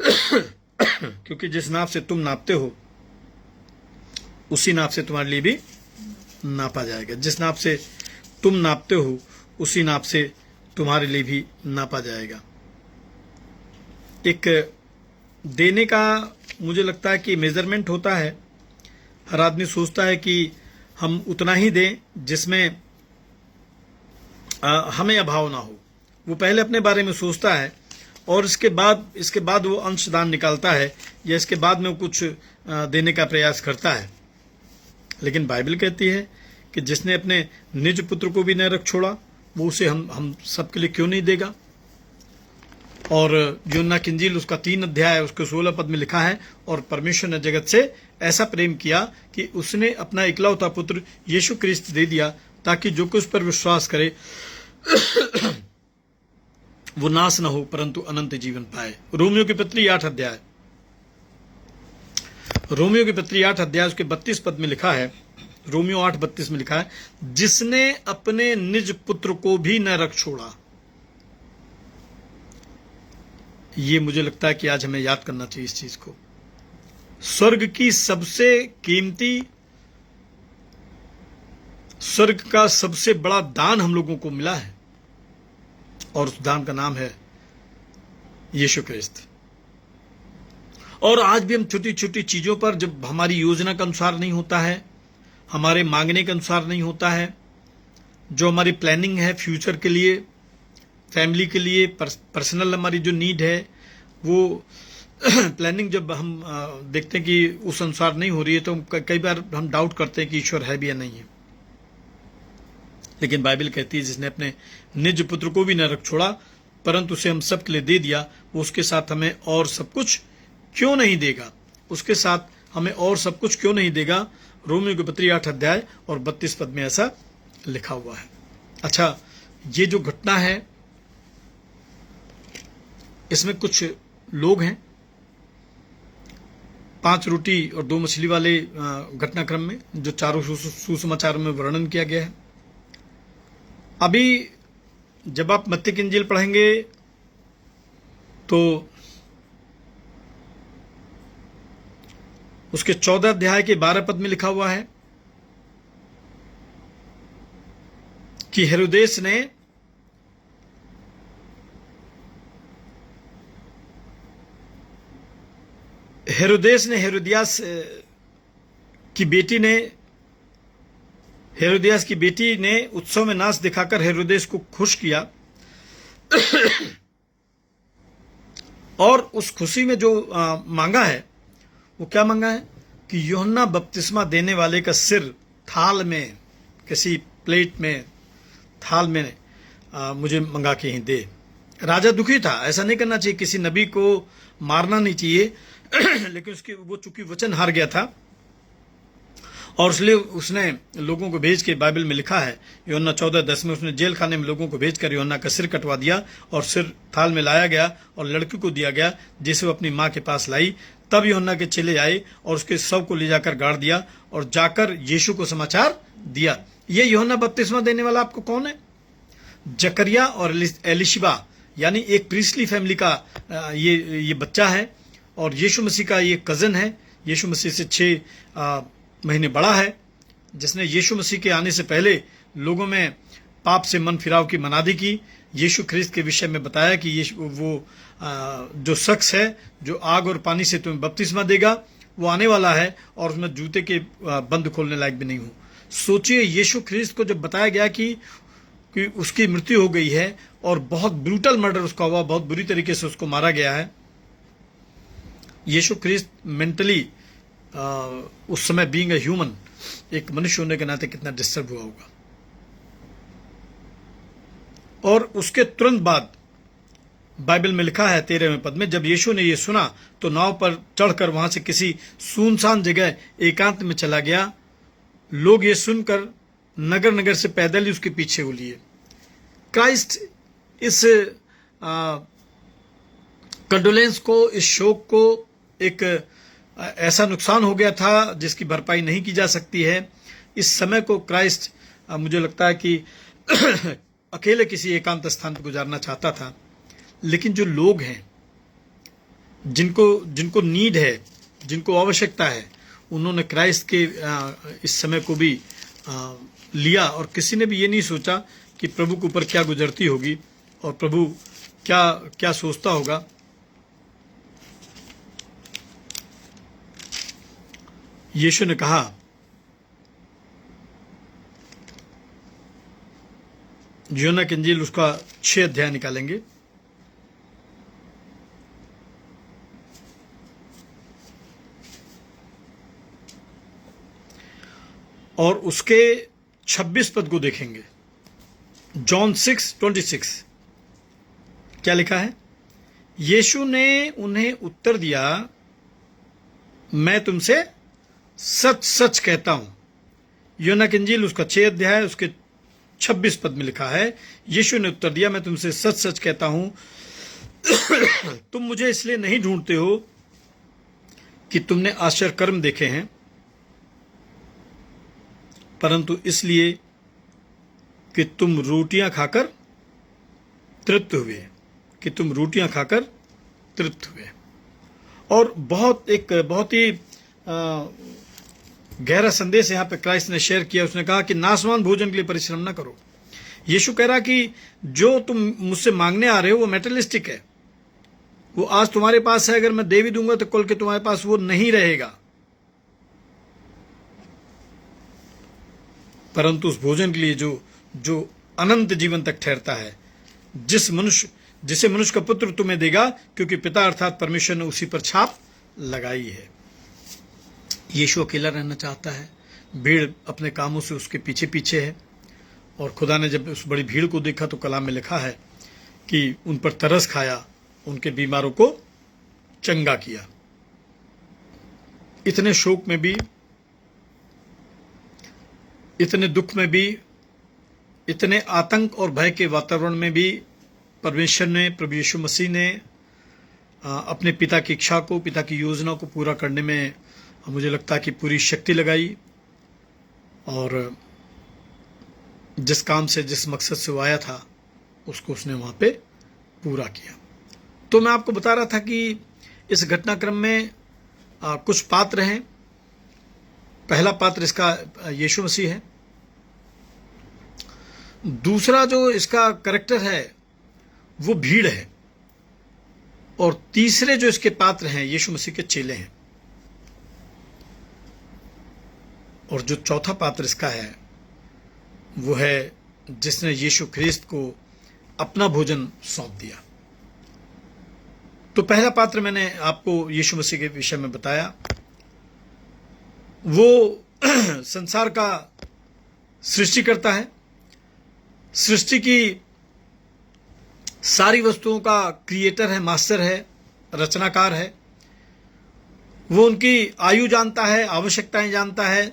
क्योंकि जिस नाप से तुम नापते हो उसी नाप से तुम्हारे लिए भी नापा जाएगा। जिस नाप से तुम नापते हो उसी नाप से तुम्हारे लिए भी नापा जाएगा। एक देने का मुझे लगता है कि मेजरमेंट होता है। हर आदमी सोचता है कि हम उतना ही दें जिसमें हमें अभाव ना हो। वो पहले अपने बारे में सोचता है और इसके बाद वो अंशदान निकालता है या इसके बाद में वो कुछ देने का प्रयास करता है। लेकिन बाइबल कहती है कि जिसने अपने निज पुत्र को भी न रख छोड़ा वो उसे हम सबके लिए क्यों नहीं देगा? और यूहन्ना की इंजील उसका 3 अध्याय उसके 16 पद में लिखा है, और परमेश्वर ने जगत से ऐसा प्रेम किया कि उसने अपना इकलौता पुत्र यीशु क्रिस्त दे दिया ताकि जो कुछ पर विश्वास करे वो नाश न हो परंतु अनंत जीवन पाए। रोमियो की पत्री 8 अध्याय उसके 32 पद में लिखा है, रोमियो 8:32 में लिखा है, जिसने अपने निज पुत्र को भी न रख छोड़ा। ये मुझे लगता है कि आज हमें याद करना चाहिए इस चीज को। स्वर्ग की सबसे कीमती, स्वर्ग का सबसे बड़ा दान हम लोगों को मिला है और उस दान का नाम है यीशु क्रिस्त। और आज भी हम छोटी छोटी चीजों पर, जब हमारी योजना के अनुसार नहीं होता है, हमारे मांगने के अनुसार नहीं होता है, जो हमारी प्लानिंग है फ्यूचर के लिए, फैमिली के लिए, पर्सनल हमारी जो नीड है, वो प्लानिंग जब हम देखते हैं कि उस अनुसार नहीं हो रही है तो कई बार हम डाउट करते हैं कि ईश्वर है भी या नहीं है। लेकिन बाइबल कहती है जिसने अपने निज पुत्र को भी न रख छोड़ा परंतु उसे हम सब के लिए दे दिया, वो उसके साथ हमें और सब कुछ क्यों नहीं देगा? उसके साथ हमें और सब कुछ क्यों नहीं देगा? रोमियो की पत्री 8 अध्याय और 32 पद में ऐसा लिखा हुआ है। अच्छा, ये जो घटना है इसमें कुछ लोग हैं, 5 रोटी और 2 मछली वाले घटनाक्रम में जो चारों सुसमाचारों में वर्णन किया गया है। अभी जब आप मत्ती की इंजील पढ़ेंगे तो उसके 14 अध्याय के 12 पद में लिखा हुआ है कि हेरोदेस ने हेरोदियास की बेटी ने उत्सव में नाच दिखाकर हेरोदेस को खुश किया और उस खुशी में जो मांगा है वो क्या मांगा है कि यूहन्ना बपतिस्मा देने वाले का सिर थाल में, किसी प्लेट में, थाल में मुझे मंगा के ही दे। राजा दुखी था, ऐसा नहीं करना चाहिए, किसी नबी को मारना नहीं चाहिए लेकिन वो चूंकि वचन हार गया था और इसलिए उसने लोगों को भेज के, बाइबल में लिखा है यूहन्ना 14:10 में, उसने जेल खाने में लोगों को भेजकर यूहन्ना का सिर कटवा दिया और सिर थाल में लाया गया और लड़की को दिया गया जिसे वो अपनी मां के पास लाई। तब यूहन्ना के चेले आए और उसके शव को ले जाकर गाड़ दिया और जाकर यीशु को समाचार दिया। ये यूहन्ना बपतिस्मा देने वाला आपको कौन है? जकरिया और एलिशिबा, यानी एक प्रीस्टली फैमिली का ये बच्चा है और यीशु मसीह का ये कजन है, यीशु मसीह से 6 महीने बड़ा है, जिसने यीशु मसीह के आने से पहले लोगों में पाप से मन फिराव की मनादी की, यीशु ख्रिस्त के विषय में बताया कि वो जो शख्स है जो आग और पानी से तुम्हें बपतिस्मा देगा वो आने वाला है और उसमें जूते के बंद खोलने लायक भी नहीं हूं। सोचिए, यीशु ख्रिस्त को जब बताया गया कि उसकी मृत्यु हो गई है और बहुत ब्रूटल मर्डर उसका हुआ, बहुत बुरी तरीके से उसको मारा गया है, यीशु ख्रिस्त मेंटली उस समय बीइंग अ ह्यूमन, एक मनुष्य होने के नाते कितना डिस्टर्ब हुआ होगा। और उसके तुरंत बाद बाइबल में लिखा है 13वें पद में, जब यीशु ने यह सुना तो नाव पर चढ़कर वहां से किसी सुनसान जगह एकांत में चला गया। लोग ये सुनकर नगर नगर से पैदल ही उसके पीछे हो लिए। क्राइस्ट इस कंडोलेंस को, इस शोक को, एक ऐसा नुकसान हो गया था जिसकी भरपाई नहीं की जा सकती है, इस समय को क्राइस्ट मुझे लगता है कि अकेले किसी एकांत स्थान पर गुजारना चाहता था। लेकिन जो लोग हैं जिनको नीड है, जिनको आवश्यकता है, उन्होंने क्राइस्ट के इस समय को भी लिया और किसी ने भी ये नहीं सोचा कि प्रभु के ऊपर क्या गुजरती होगी और प्रभु क्या सोचता होगा। यीशु ने कहा, यूहन्ना की इंजील उसका 6 अध्याय निकालेंगे और उसके 26 पद को देखेंगे। जॉन 6:26 क्या लिखा है? यीशु ने उन्हें उत्तर दिया, मैं तुमसे सच सच कहता हूं। यूहन्ना की इंजील उसका 6 अध्याय उसके 26 पद में लिखा है, यीशु ने उत्तर दिया, मैं तुमसे सच सच कहता हूं, तुम मुझे इसलिए नहीं ढूंढते हो कि तुमने आश्चर्य कर्म देखे हैं, परंतु इसलिए कि तुम रोटियां खाकर तृप्त हुए, कि तुम रोटियां खाकर तृप्त हुए। और बहुत ही गहरा संदेश यहां पे क्राइस्ट ने शेयर किया। उसने कहा कि नाशवान भोजन के लिए परिश्रम ना करो। यीशु कह रहा कि जो तुम मुझसे मांगने आ रहे हो वो मेटेरियलिस्टिक है, वो आज तुम्हारे पास है, अगर मैं दे भी दूंगा तो कल के तुम्हारे पास वो नहीं रहेगा, परंतु उस भोजन के लिए जो अनंत जीवन तक ठहरता है, जिसे मनुष्य का पुत्र तुम्हें देगा, क्योंकि पिता अर्थात परमेश्वर ने उसी पर छाप लगाई है। यीशु अकेला रहना चाहता है, भीड़ अपने कामों से उसके पीछे पीछे है, और खुदा ने जब उस बड़ी भीड़ को देखा तो कलाम में लिखा है कि उन पर तरस खाया, उनके बीमारों को चंगा किया। इतने शोक में भी, इतने दुख में भी, इतने आतंक और भय के वातावरण में भी परमेश्वर ने, प्रभु यीशु मसीह ने अपने पिता की इच्छा को, पिता की योजना को पूरा करने में मुझे लगता है कि पूरी शक्ति लगाई, और जिस काम से, जिस मकसद से वो आया था उसको उसने वहां पे पूरा किया। तो मैं आपको बता रहा था कि इस घटनाक्रम में कुछ पात्र हैं। पहला पात्र इसका यीशु मसीह है, दूसरा जो इसका कैरेक्टर है वो भीड़ है, और तीसरे जो इसके पात्र हैं यीशु मसीह के चेले हैं, और जो चौथा पात्र इसका है वो है जिसने यीशु ख्रिस्त को अपना भोजन सौंप दिया। तो पहला पात्र मैंने आपको यीशु मसीह के विषय में बताया, वो संसार का सृष्टि करता है, सृष्टि की सारी वस्तुओं का क्रिएटर है, मास्टर है, रचनाकार है। वो उनकी आयु जानता है, आवश्यकताएं जानता है,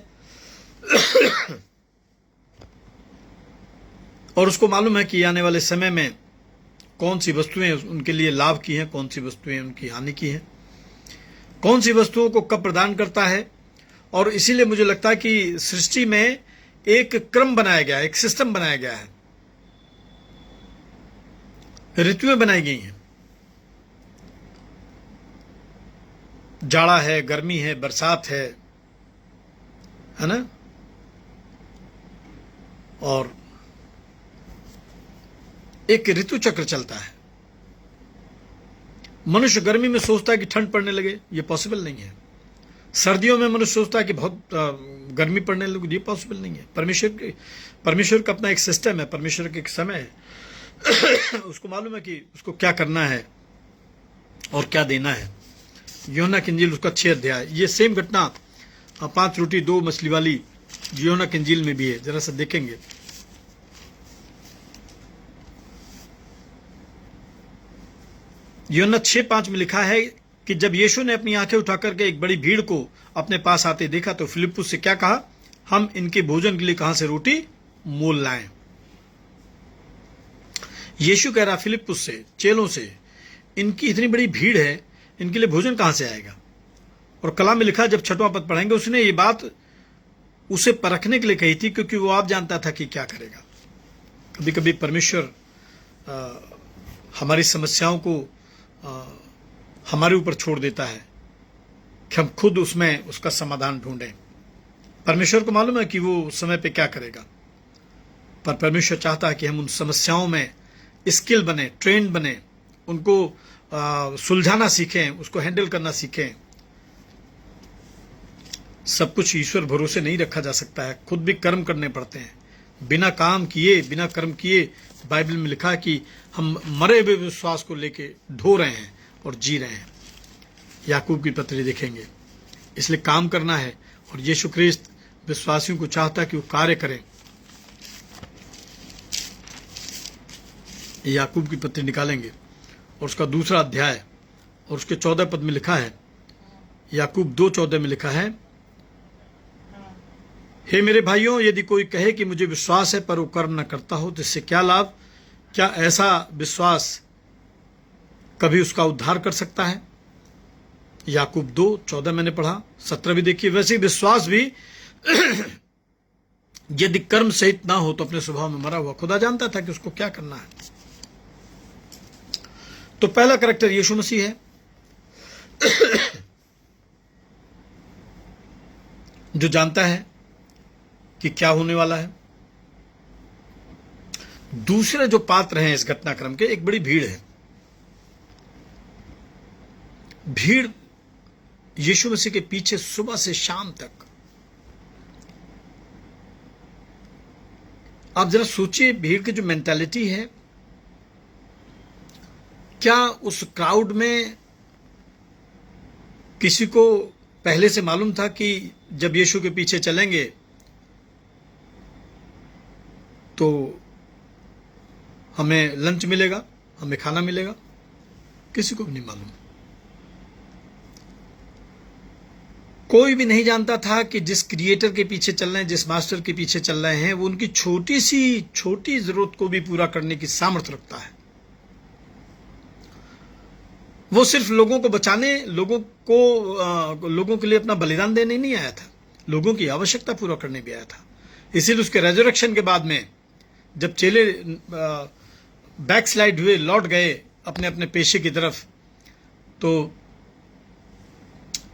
और उसको मालूम है कि आने वाले समय में कौन सी वस्तुएं उनके लिए लाभ की हैं, कौन सी वस्तुएं उनकी हानि की हैं, कौन सी वस्तुओं को कब प्रदान करता है। और इसीलिए मुझे लगता है कि सृष्टि में एक क्रम बनाया गया है, एक सिस्टम बनाया गया है, ऋतुएं बनाई गई हैं। जाड़ा है, गर्मी है, बरसात है ना? और एक ऋतु चक्र चलता है। मनुष्य गर्मी में सोचता है कि ठंड पड़ने लगे, ये पॉसिबल नहीं है। सर्दियों में मनुष्य सोचता है कि बहुत गर्मी पड़ने लगे, ये पॉसिबल नहीं है। परमेश्वर का अपना एक सिस्टम है, परमेश्वर का एक समय है। उसको मालूम है कि उसको क्या करना है और क्या देना है। यूहन्ना की इंजील उसका 6 अध्याय, ये सेम घटना 5 रोटी 2 मछली वाली यूहन्ना की इंजील में भी है। जरा सा देखेंगे। यूहन्ना 6:5 में लिखा है कि जब यीशु ने अपनी आंखें उठाकर के एक बड़ी भीड़ को अपने पास आते देखा तो फिलिप्पुस से क्या कहा, हम इनके भोजन के लिए कहां से रोटी मोल लाएं। यीशु कह रहा फिलिप्पुस से, चेलों से, इनकी इतनी बड़ी भीड़ है, इनके लिए भोजन कहां से आएगा। और कलाम में लिखा, जब 6वां पद पढ़ेंगे, उसने ये बात उसे परखने के लिए कही थी, क्योंकि वो आप जानता था कि क्या करेगा। कभी कभी परमेश्वर हमारी समस्याओं को हमारे ऊपर छोड़ देता है कि हम खुद उसमें उसका समाधान ढूंढें। परमेश्वर को मालूम है कि वो समय पे क्या करेगा, पर परमेश्वर चाहता है कि हम उन समस्याओं में स्किल बने, ट्रेंड बने, उनको सुलझाना सीखें, उसको हैंडल करना सीखें। सब कुछ ईश्वर भरोसे नहीं रखा जा सकता है, खुद भी कर्म करने पड़ते हैं। बिना काम किए, बिना कर्म किए, बाइबल में लिखा है कि हम मरे हुए विश्वास को लेके ढो रहे हैं और जी रहे हैं। याकूब की पत्री देखेंगे। इसलिए काम करना है, और यीशु ख्रिस्त विश्वासियों को चाहता है कि वो कार्य करें। याकूब की पत्री निकालेंगे और उसका 2 अध्याय और उसके 14 पद में लिखा है, याकूब 2:14 में लिखा है, हे मेरे भाइयों, यदि कोई कहे कि मुझे विश्वास है पर वो कर्म न करता हो तो इससे क्या लाभ। क्या ऐसा विश्वास कभी उसका उद्धार कर सकता है। याकूब 2:14 मैंने पढ़ा, 17 भी देखिए। वैसे विश्वास भी यदि कर्म सहित ना हो तो अपने स्वभाव में मरा हुआ। खुदा जानता था कि उसको क्या करना है। तो पहला कैरेक्टर यीशु मसीह है, जो जानता है कि क्या होने वाला है। दूसरे जो पात्र हैं इस घटनाक्रम के, एक बड़ी भीड़ है। भीड़ यीशु मसीह के पीछे सुबह से शाम तक। आप जरा सोचिए, भीड़ की जो मेंटालिटी है, क्या उस क्राउड में किसी को पहले से मालूम था कि जब यीशु के पीछे चलेंगे तो हमें लंच मिलेगा, हमें खाना मिलेगा? किसी को भी नहीं मालूम। कोई भी नहीं जानता था कि जिस क्रिएटर के पीछे चल रहे हैं, जिस मास्टर के पीछे चल रहे हैं, वो उनकी छोटी सी छोटी जरूरत को भी पूरा करने की सामर्थ्य रखता है। वो सिर्फ लोगों को बचाने, लोगों के लिए अपना बलिदान देने नहीं आया था, लोगों की आवश्यकता पूरा करने भी आया था। इसीलिए उसके रेजरेक्शन के बाद में जब चेले बैकस्लाइड हुए, लौट गए अपने अपने पेशे की तरफ, तो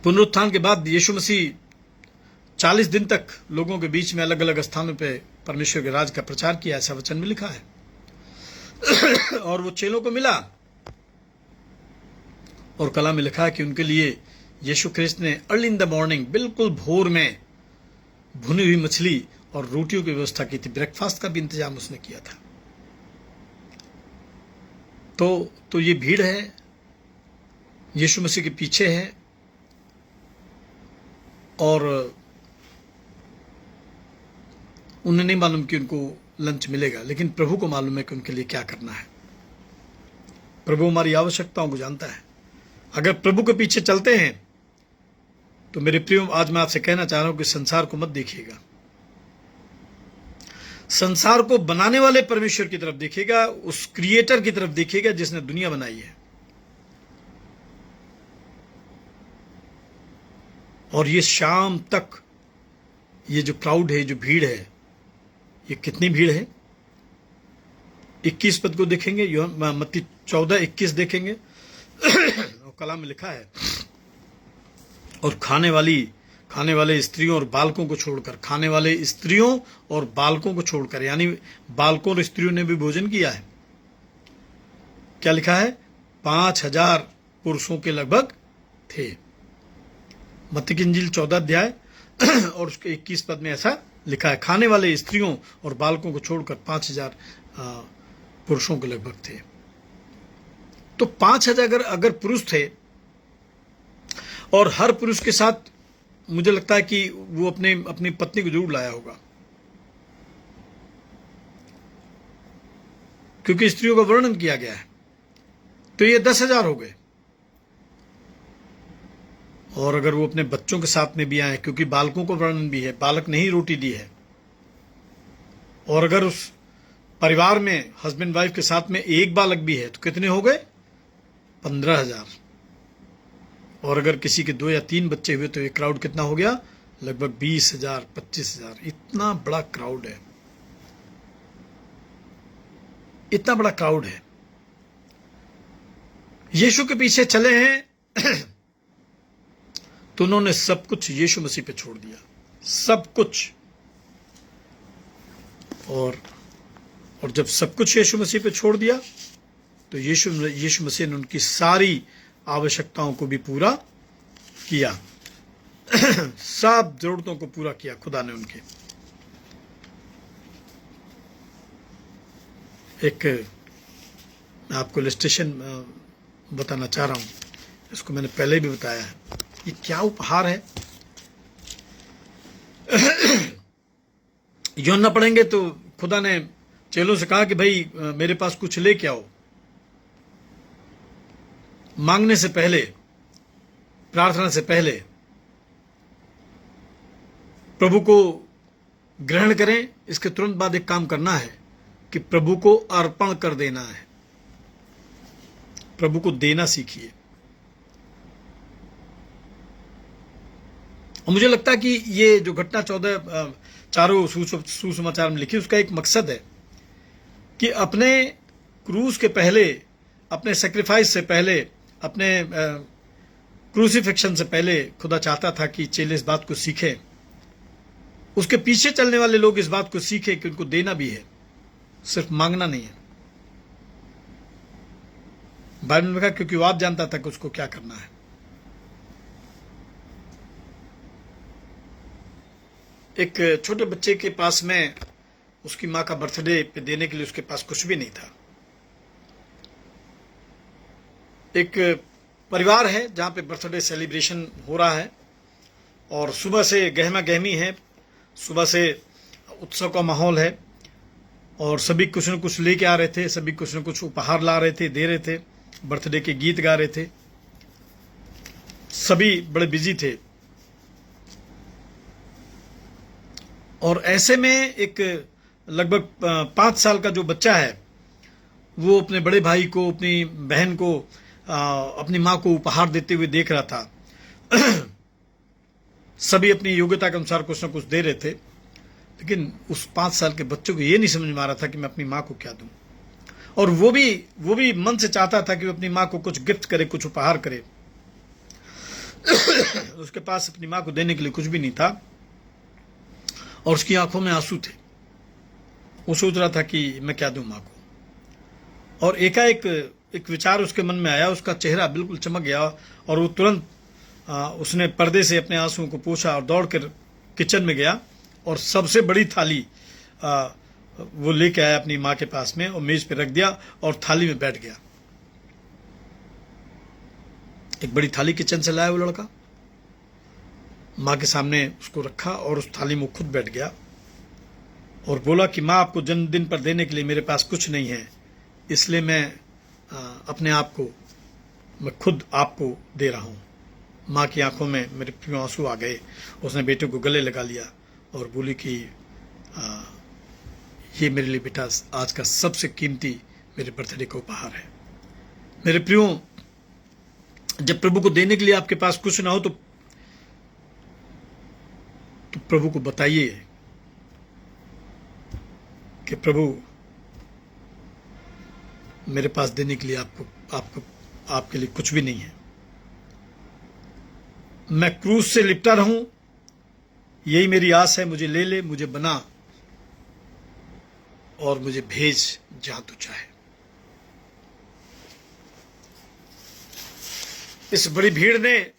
पुनरुत्थान के बाद यीशु मसीह 40 दिन तक लोगों के बीच में अलग अलग स्थानों पे परमेश्वर के राज का प्रचार किया, ऐसा वचन में लिखा है। और वो चेलों को मिला, और कला में लिखा है कि उनके लिए यीशु ख्रिस्त ने अर्ली इन द मॉर्निंग, बिल्कुल भोर में, भुनी हुई मछली और रोटियों की व्यवस्था की थी। ब्रेकफास्ट का भी इंतजाम उसने किया था। तो ये भीड़ है, यीशु मसीह के पीछे है, और उन्हें नहीं मालूम कि उनको लंच मिलेगा, लेकिन प्रभु को मालूम है कि उनके लिए क्या करना है। प्रभु हमारी आवश्यकताओं को जानता है। अगर प्रभु के पीछे चलते हैं तो मेरे प्रियो, आज मैं आपसे कहना चाह रहा हूं कि संसार को मत देखिएगा, संसार को बनाने वाले परमेश्वर की तरफ देखिएगा, उस क्रिएटर की तरफ देखिएगा जिसने दुनिया बनाई है। और ये शाम तक ये जो क्राउड है, जो भीड़ है, ये कितनी भीड़ है। 21 पद को देखेंगे, मत्ती 14:21 देखेंगे और कलाम में लिखा है, और खाने वाले स्त्रियों और बालकों को छोड़कर, खाने वाले स्त्रियों और बालकों को छोड़कर, यानी बालकों और स्त्रियों ने भी भोजन किया है। क्या लिखा है? 5000 पुरुषों के लगभग थे। मत्ती की इंजील 14 अध्याय और उसके 21 पद में ऐसा लिखा है, खाने वाले स्त्रियों और बालकों को छोड़कर 5000 पुरुषों के लगभग थे। तो 5000 अगर पुरुष थे और हर पुरुष के साथ मुझे लगता है कि वो अपनी पत्नी को जरूर लाया होगा, क्योंकि स्त्रियों का वर्णन किया गया है। तो ये 10,000 हो गए। और अगर वो अपने बच्चों के साथ में भी आए, क्योंकि बालकों को वर्णन भी है, बालक ने ही रोटी दी है, और अगर उस परिवार में हस्बैंड वाइफ के साथ में एक बालक भी है तो कितने हो गए? 15,000। और अगर किसी के 2 या 3 बच्चे हुए तो ये क्राउड कितना हो गया? लगभग 20,000, 25,000। इतना बड़ा क्राउड है, इतना बड़ा क्राउड है। यीशु के पीछे चले हैं तो उन्होंने सब कुछ यीशु मसीह पे छोड़ दिया, सब कुछ। और जब सब कुछ यीशु मसीह पे छोड़ दिया तो यीशु मसीह ने उनकी सारी आवश्यकताओं को भी पूरा किया सब जरूरतों को पूरा किया खुदा ने उनके। एक मैं आपको इलस्ट्रेशन बताना चाह रहा हूं, इसको मैंने पहले भी बताया है। ये क्या उपहार है? यूहन्ना पढ़ेंगे तो खुदा ने चेलों से कहा कि भाई मेरे पास कुछ लेके आओ। मांगने से पहले, प्रार्थना से पहले प्रभु को ग्रहण करें। इसके तुरंत बाद एक काम करना है कि प्रभु को अर्पण कर देना है। प्रभु को देना सीखिए। और मुझे लगता है कि ये जो घटना 14 चारों सुसमाचार में लिखी, उसका एक मकसद है कि अपने क्रूस के पहले, अपने सेक्रीफाइस से पहले, अपने क्रूसिफिक्शन से पहले खुदा चाहता था कि चेले इस बात को सीखें। उसके पीछे चलने वाले लोग इस बात को सीखें कि उनको देना भी है, सिर्फ मांगना नहीं है। बाइबल में कहा क्योंकि वो आप जानता था कि उसको क्या करना है। एक छोटे बच्चे के पास में उसकी मां का बर्थडे पे देने के लिए उसके पास कुछ भी नहीं था। एक परिवार है जहां पे बर्थडे सेलिब्रेशन हो रहा है और सुबह से गहमा गहमी है, सुबह से उत्सव का माहौल है और सभी कुछ न कुछ लेके आ रहे थे, सभी कुछ न कुछ उपहार ला रहे थे, दे रहे थे, बर्थडे के गीत गा रहे थे, सभी बड़े बिजी थे। और ऐसे में एक लगभग 5 साल का जो बच्चा है वो अपने बड़े भाई को, अपनी बहन को, अपनी मां को उपहार देते हुए देख रहा था। सभी अपनी योग्यता के अनुसार कुछ न कुछ दे रहे थे, लेकिन उस 5 साल के बच्चों को ये नहीं समझ में आ रहा था कि मैं अपनी मां को क्या दूं। और वो भी मन से चाहता था कि वो अपनी मां को कुछ गिफ्ट करे, कुछ उपहार करे। उसके पास अपनी मां को देने के लिए कुछ भी नहीं था और उसकी आंखों में आंसू थे। वो सोच रहा था कि मैं क्या दूं मां को। और एकाएक एक विचार उसके मन में आया, उसका चेहरा बिल्कुल चमक गया और वो तुरंत उसने पर्दे से अपने आंसुओं को पोंछा और दौड़कर किचन में गया और सबसे बड़ी थाली वो लेके आया अपनी मां के पास में और मेज पे रख दिया और थाली में बैठ गया। एक बड़ी थाली किचन से लाया वो लड़का, मां के सामने उसको रखा और उस थाली में खुद बैठ गया और बोला कि मां, आपको जन्मदिन पर देने के लिए मेरे पास कुछ नहीं है, इसलिए मैं अपने आप को, मैं खुद आपको दे रहा हूं। मां की आंखों में मेरे प्रिय आंसू आ गए। उसने बेटे को गले लगा लिया और बोली कि ये मेरे लिए बेटा आज का सबसे कीमती मेरे बर्थडे का उपहार है। मेरे प्रियो, जब प्रभु को देने के लिए आपके पास कुछ ना हो तो प्रभु को बताइए कि प्रभु मेरे पास देने के लिए आपके लिए कुछ भी नहीं है। मैं क्रूस से लिपटा रहूं, यही मेरी आस है। मुझे ले ले, मुझे बना और मुझे भेज जहां तू चाहे। इस बड़ी भीड़ ने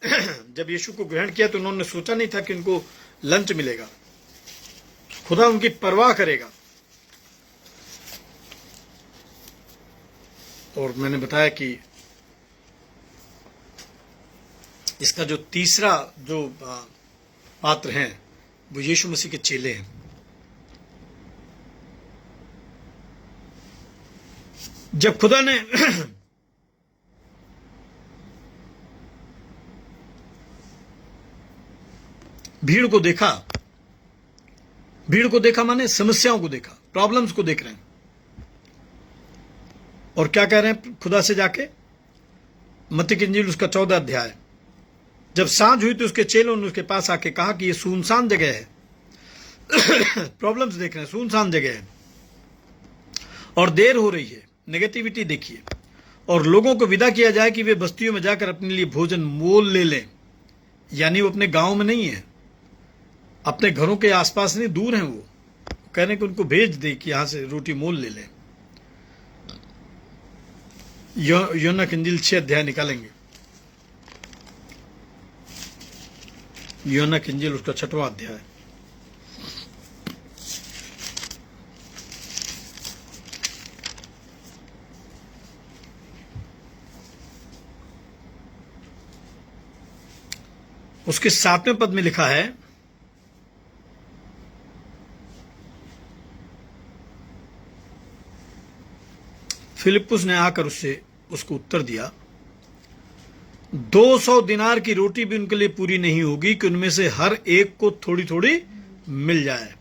जब यीशु को ग्रहण किया तो उन्होंने सोचा नहीं था कि उनको लंच मिलेगा। खुदा उनकी परवाह करेगा। और मैंने बताया कि इसका जो तीसरा जो पात्र हैं वो यीशु मसीह के चेले हैं। जब खुदा ने भीड़ को देखा माने समस्याओं को देखा, प्रॉब्लम्स को देख रहे हैं। और क्या कह रहे हैं खुदा से जाके? मत्ती की इंजील उसका 14 अध्याय। जब सांझ हुई तो उसके चेलों ने उसके पास आके कहा कि ये सुनसान जगह है। प्रॉब्लम्स देख रहे हैं, सुनसान जगह है और देर हो रही है। नेगेटिविटी देखिए। और लोगों को विदा किया जाए कि वे बस्तियों में जाकर अपने लिए भोजन मोल ले लें। यानी वो अपने गांव में नहीं है, अपने घरों के आसपास नहीं, दूर हैं। वो कह रहे हैं कि उनको भेज दे कि यहां से रोटी मोल ले लें। यूहन्ना की इंजील 6 अध्याय निकालेंगे। यूहन्ना की इंजील उसका 6वां अध्याय। उसके 7वें पद में लिखा है, फिलिप्पुस ने आकर उसको उत्तर दिया, 200 दिनार की रोटी भी उनके लिए पूरी नहीं होगी कि उनमें से हर एक को थोड़ी थोड़ी मिल जाए।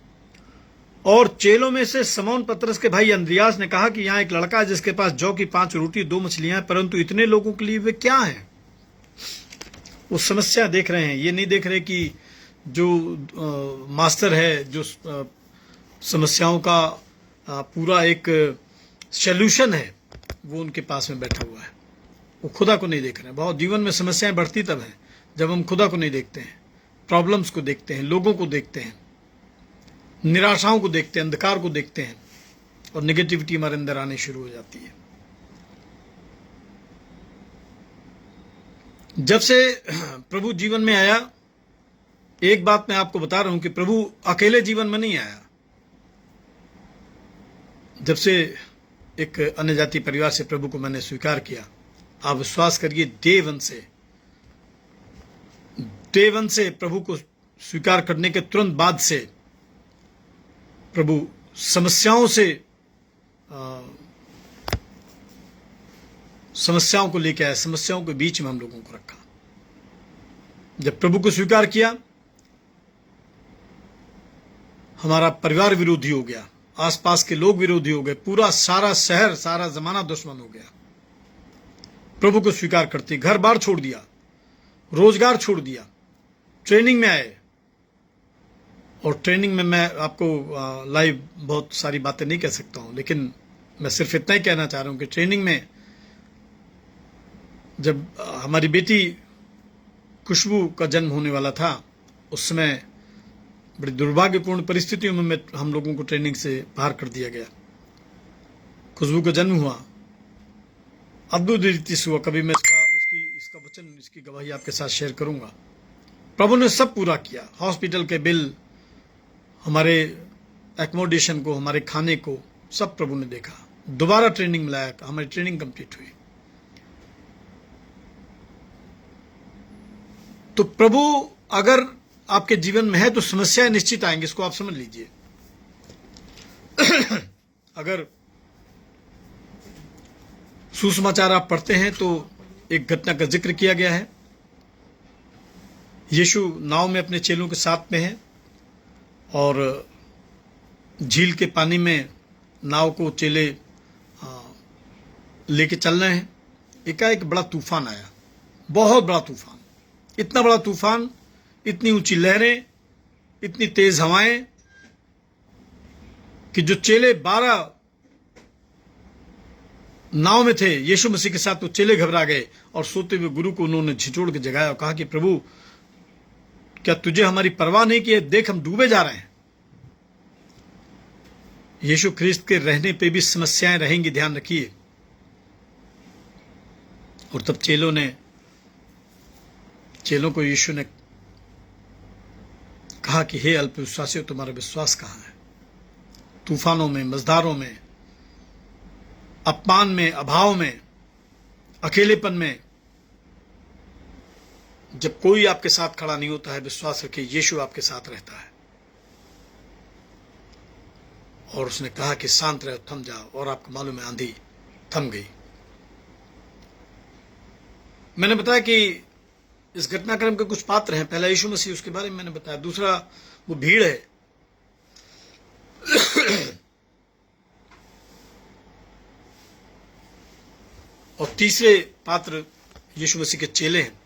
और चेलों में से समौन पतरस के भाई अंद्रियास ने कहा कि यहां एक लड़का है जिसके पास जौ की 5 रोटी 2 मछलियां हैं, परंतु इतने लोगों के लिए वे क्या हैं? वो समस्या देख रहे हैं। ये नहीं देख रहे कि जो मास्टर है, जो समस्याओं का पूरा एक सॉल्यूशन है, वो उनके पास में बैठा हुआ है। वो खुदा को नहीं देख रहे हैं। बहुत जीवन में समस्याएं बढ़ती तब हैं जब हम खुदा को नहीं देखते हैं, प्रॉब्लम्स को देखते हैं, लोगों को देखते हैं, निराशाओं को देखते हैं, अंधकार को देखते हैं और नेगेटिविटी हमारे अंदर आने शुरू हो जाती है। जब से प्रभु जीवन में आया, एक बात मैं आपको बता रहा हूं कि प्रभु अकेले जीवन में नहीं आया। जब से एक अन्य जाति परिवार से प्रभु को मैंने स्वीकार किया, आप विश्वास करिए, डे वन से प्रभु को स्वीकार करने के तुरंत बाद से प्रभु समस्याओं को लेकर आया, समस्याओं के बीच में हम लोगों को रखा। जब प्रभु को स्वीकार किया, हमारा परिवार विरोधी हो गया, आसपास के लोग विरोधी हो गए, पूरा सारा शहर, सारा जमाना दुश्मन हो गया। प्रभु को स्वीकार करते घर बार छोड़ दिया, रोजगार छोड़ दिया, ट्रेनिंग में आए। और ट्रेनिंग में मैं आपको लाइव बहुत सारी बातें नहीं कह सकता हूं, लेकिन मैं सिर्फ इतना ही कहना चाह रहा हूं कि ट्रेनिंग में जब हमारी बेटी खुशबू का जन्म होने वाला था, उस समय बड़ी दुर्भाग्यपूर्ण परिस्थितियों में हम लोगों को ट्रेनिंग से बाहर कर दिया गया। खुशबू का जन्म हुआ, अद्भुत रीति से हुआ। कभी मैं इसका वचन, इसकी गवाही आपके साथ शेयर करूंगा। प्रभु ने सब पूरा किया, हॉस्पिटल के बिल, हमारे एकोमोडेशन को, हमारे खाने को, सब प्रभु ने देखा। दोबारा ट्रेनिंग में लाया, हमारी ट्रेनिंग कंप्लीट हुई। तो प्रभु अगर आपके जीवन में है तो समस्याएं निश्चित आएंगी, इसको आप समझ लीजिए। अगर सुसमाचार आप पढ़ते हैं तो एक घटना का जिक्र किया गया है। यीशु नाव में अपने चेलों के साथ में है और झील के पानी में नाव को चेले लेके चल रहे हैं। एकाएक बड़ा तूफान आया, बहुत बड़ा तूफान, इतना बड़ा तूफान, इतनी ऊंची लहरें, इतनी तेज हवाएं कि जो चेले 12 नाव में थे यीशु मसीह के साथ, तो चेले घबरा गए और सोते हुए गुरु को उन्होंने झिझोड़ के जगाया और कहा कि प्रभु, क्या तुझे हमारी परवाह नहीं की है? देख, हम डूबे जा रहे हैं। यीशु ख्रिस्त के रहने पे भी समस्याएं रहेंगी, ध्यान रखिए। और तब चेलों को यीशु ने कहा कि हे अल्पविश्वासियों, तुम्हारा विश्वास कहां है? तूफानों में, मझधारों में, अपमान में, अभाव में, अकेलेपन में, जब कोई आपके साथ खड़ा नहीं होता है, विश्वास रखिए यीशु आपके साथ रहता है। और उसने कहा कि शांत रहो, थम जाओ, और आपको मालूम है आंधी थम गई। मैंने बताया कि इस घटनाक्रम के कुछ पात्र हैं। पहला यीशु मसीह, उसके बारे में मैंने बताया। दूसरा वो भीड़ है। और तीसरे पात्र यीशु मसीह के चेले हैं।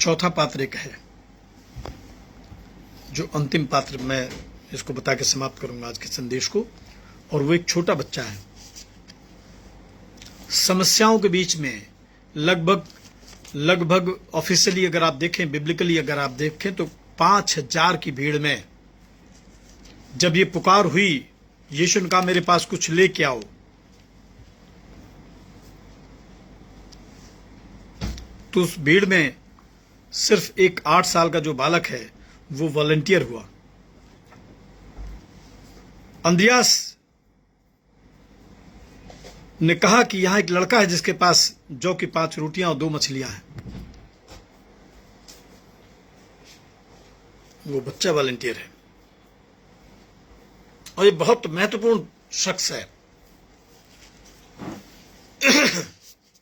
चौथा पात्र एक है, जो अंतिम पात्र, मैं इसको बता के समाप्त करूंगा आज के संदेश को, और वो एक छोटा बच्चा है। समस्याओं के बीच में लगभग ऑफिशियली अगर आप देखें, बिब्लिकली अगर आप देखें, तो 5000 की भीड़ में जब ये पुकार हुई, यीशु ने कहा मेरे पास कुछ लेके आओ, तो उस भीड़ में सिर्फ एक 8 साल का जो बालक है वो वॉलंटियर हुआ। अंद्रियास ने कहा कि यहां एक लड़का है जिसके पास जौ की 5 रोटियां और 2 मछलियां हैं। वो बच्चा वॉलंटियर है, और ये बहुत महत्वपूर्ण शख्स है।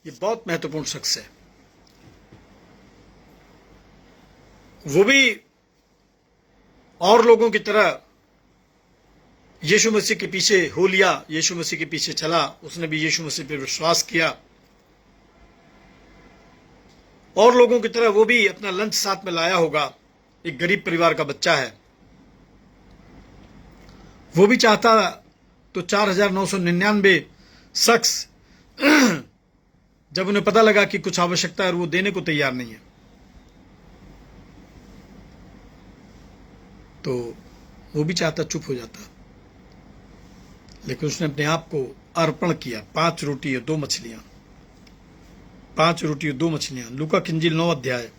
ये बहुत महत्वपूर्ण शख्स है। वो भी और लोगों की तरह यीशु मसीह के पीछे हो लिया, यीशु मसीह के पीछे चला। उसने भी यीशु मसीह पर विश्वास किया। और लोगों की तरह वो भी अपना लंच साथ में लाया होगा। एक गरीब परिवार का बच्चा है, वो भी चाहता तो 4999 शख्स जब उन्हें पता लगा कि कुछ आवश्यकता है, और वो देने को तैयार नहीं है, तो वो भी चाहता चुप हो जाता। लेकिन उसने अपने आप को अर्पण किया। 5 रोटी और 2 मछलियां, 5 रोटी और 2 मछलियां। लूका की इंजील 9 अध्याय।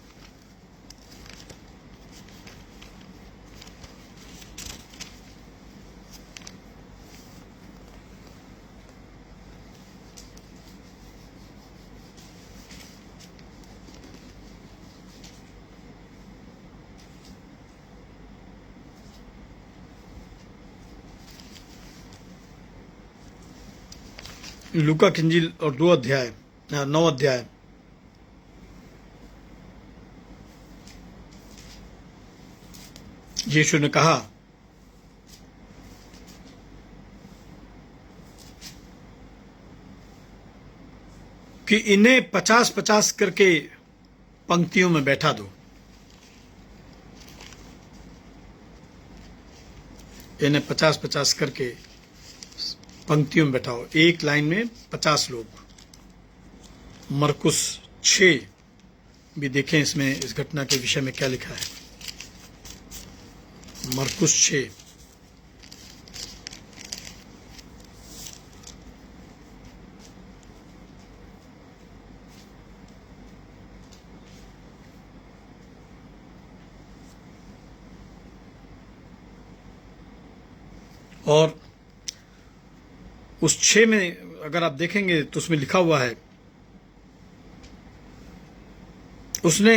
लूका की इंजील और 9 अध्याय। यीशु ने कहा कि इन्हें 50-50 करके पंक्तियों में बैठा दो। इन्हें 50-50 करके पंक्तियों में बैठाओ। एक लाइन में 50 लोग। मरकुस 6 भी देखें, इसमें इस घटना के विषय में क्या लिखा है। मरकुस 6। और उस 6 में अगर आप देखेंगे तो उसमें लिखा हुआ है, उसने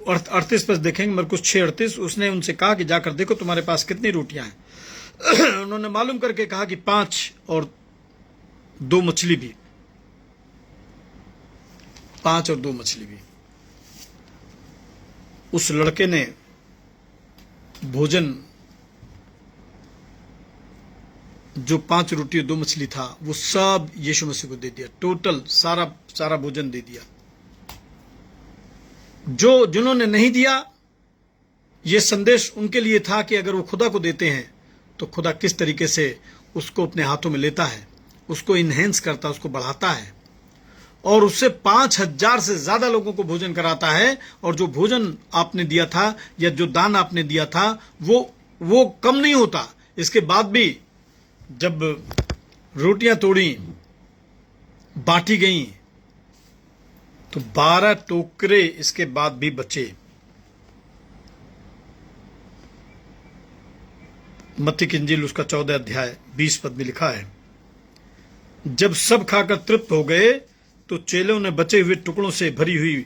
38 पर देखेंगे, मरकुस 6:38, उसने उनसे कहा कि जाकर देखो तुम्हारे पास कितनी रोटियां हैं। उन्होंने मालूम करके कहा कि 5 और 2 मछली भी। 5 और 2 मछली भी। उस लड़के ने भोजन, जो 5 रोटी और 2 मछली था, वो सब यीशु मसीह को दे दिया। टोटल सारा भोजन दे दिया। जिन्होंने नहीं दिया, ये संदेश उनके लिए था कि अगर वो खुदा को देते हैं तो खुदा किस तरीके से उसको अपने हाथों में लेता है, उसको इनहेंस करता है, उसको बढ़ाता है और उससे 5,000 से ज्यादा लोगों को भोजन कराता है। और जो भोजन आपने दिया था या जो दान आपने दिया था वो कम नहीं होता। इसके बाद भी जब रोटियां तोड़ी, बांटी गई, तो 12 टोकरे इसके बाद भी बचे। मत्ती की इंजील उसका 14 अध्याय 20 पद में लिखा है, जब सब खाकर तृप्त हो गए तो चेलों ने बचे हुए टुकड़ों से भरी हुई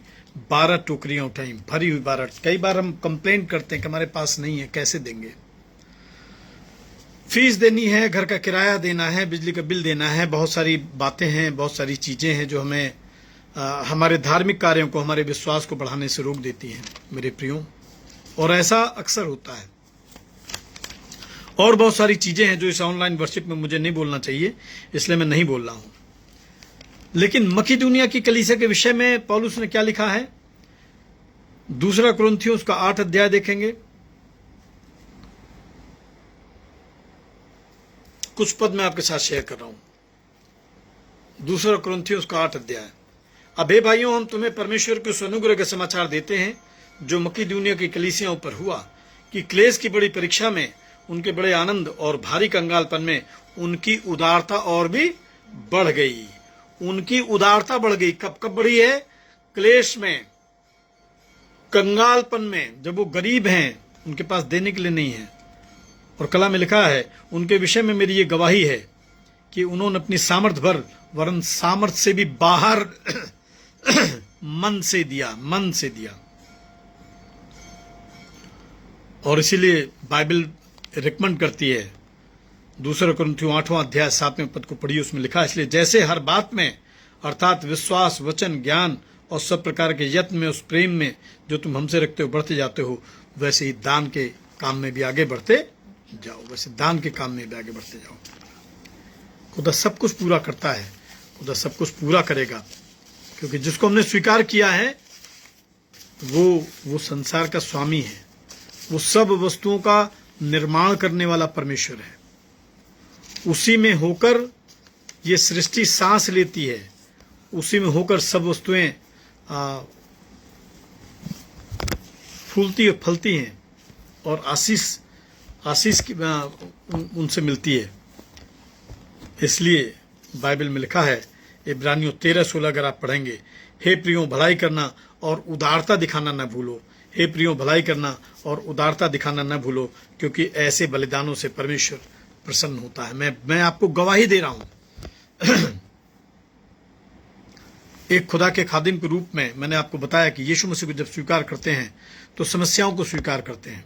12 टोकरियां उठाई। भरी हुई 12। कई बार हम कंप्लेंट करते हैं कि हमारे पास नहीं है, कैसे देंगे, फीस देनी है, घर का किराया देना है, बिजली का बिल देना है, बहुत सारी बातें हैं, बहुत सारी चीजें हैं जो हमें हमारे धार्मिक कार्यों को, हमारे विश्वास को बढ़ाने से रोक देती हैं मेरे प्रियो। और ऐसा अक्सर होता है। और बहुत सारी चीजें हैं जो इस ऑनलाइन वर्शिप में मुझे नहीं बोलना चाहिए, इसलिए मैं नहीं बोल रहा हूं। लेकिन मकीदुनिया की कलीसिया के विषय में पौलुस ने क्या लिखा है, 2 कुरिन्थियों उसका 8 अध्याय देखेंगे। कुछ पद मैं आपके साथ शेयर कर रहा हूं। 2 कुरिन्थियों उसका 8 अध्याय। अब हे भाइयों, हम तुम्हें परमेश्वर के उस अनुग्रह के समाचार देते हैं जो मकीदुनिया की कलीसियाओं पर हुआ, कि क्लेश की बड़ी परीक्षा में, उनके बड़े आनंद और भारी कंगालपन में उनकी उदारता और भी बढ़ गई। उनकी उदारता बढ़ गई। कब कब बढ़ी है? क्लेश में, कंगालपन में, जब वो गरीब हैं, उनके पास देने के लिए नहीं है। और कला में लिखा है, उनके विषय में मेरी ये गवाही है कि उन्होंने अपनी सामर्थ्य भर, वरन सामर्थ्य से भी बाहर मन से दिया। और इसीलिए बाइबल रिकमेंड करती है, 2 कुरिन्थियों 8वां अध्याय 7वें पद को पढ़िए, उसमें लिखा है, इसलिए जैसे हर बात में अर्थात विश्वास, वचन, ज्ञान और सब प्रकार के यत्न में, उस प्रेम में जो तुम हमसे रखते हो बढ़ते जाते हो, वैसे ही दान के काम में भी आगे बढ़ते जाओ। खुदा सब कुछ पूरा करता है, खुदा सब कुछ पूरा करेगा, क्योंकि जिसको हमने स्वीकार किया है वो संसार का स्वामी है, वो सब वस्तुओं का निर्माण करने वाला परमेश्वर है। उसी में होकर ये सृष्टि सांस लेती है, उसी में होकर सब वस्तुएं फूलती और फलती हैं और आशीष की उनसे मिलती है। इसलिए बाइबल में लिखा है, इब्रानियों 13:16 अगर आप पढ़ेंगे, हे प्रियो भलाई करना और उदारता दिखाना न भूलो। हे प्रियो भलाई करना और उदारता दिखाना न भूलो, क्योंकि ऐसे बलिदानों से परमेश्वर प्रसन्न होता है। मैं आपको गवाही दे रहा हूं। एक खुदा के खादिम के रूप में मैंने आपको बताया कि यीशु मसीह को जब स्वीकार करते हैं तो समस्याओं को स्वीकार करते हैं,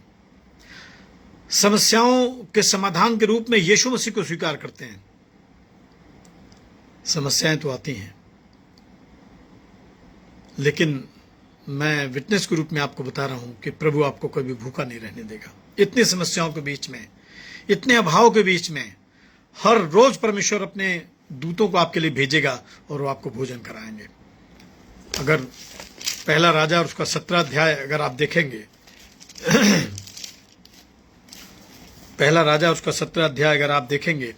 समस्याओं के समाधान के रूप में यीशु मसीह को स्वीकार करते हैं। समस्याएं तो आती हैं, लेकिन मैं विटनेस के रूप में आपको बता रहा हूं कि प्रभु आपको कभी भूखा नहीं रहने देगा। इतनी समस्याओं के बीच में, इतने अभाव के बीच में हर रोज परमेश्वर अपने दूतों को आपके लिए भेजेगा और वो आपको भोजन कराएंगे। अगर पहला राजा और उसका 17 अध्याय अगर आप देखेंगे, पहला राजा उसका 17 अध्याय अगर आप देखेंगे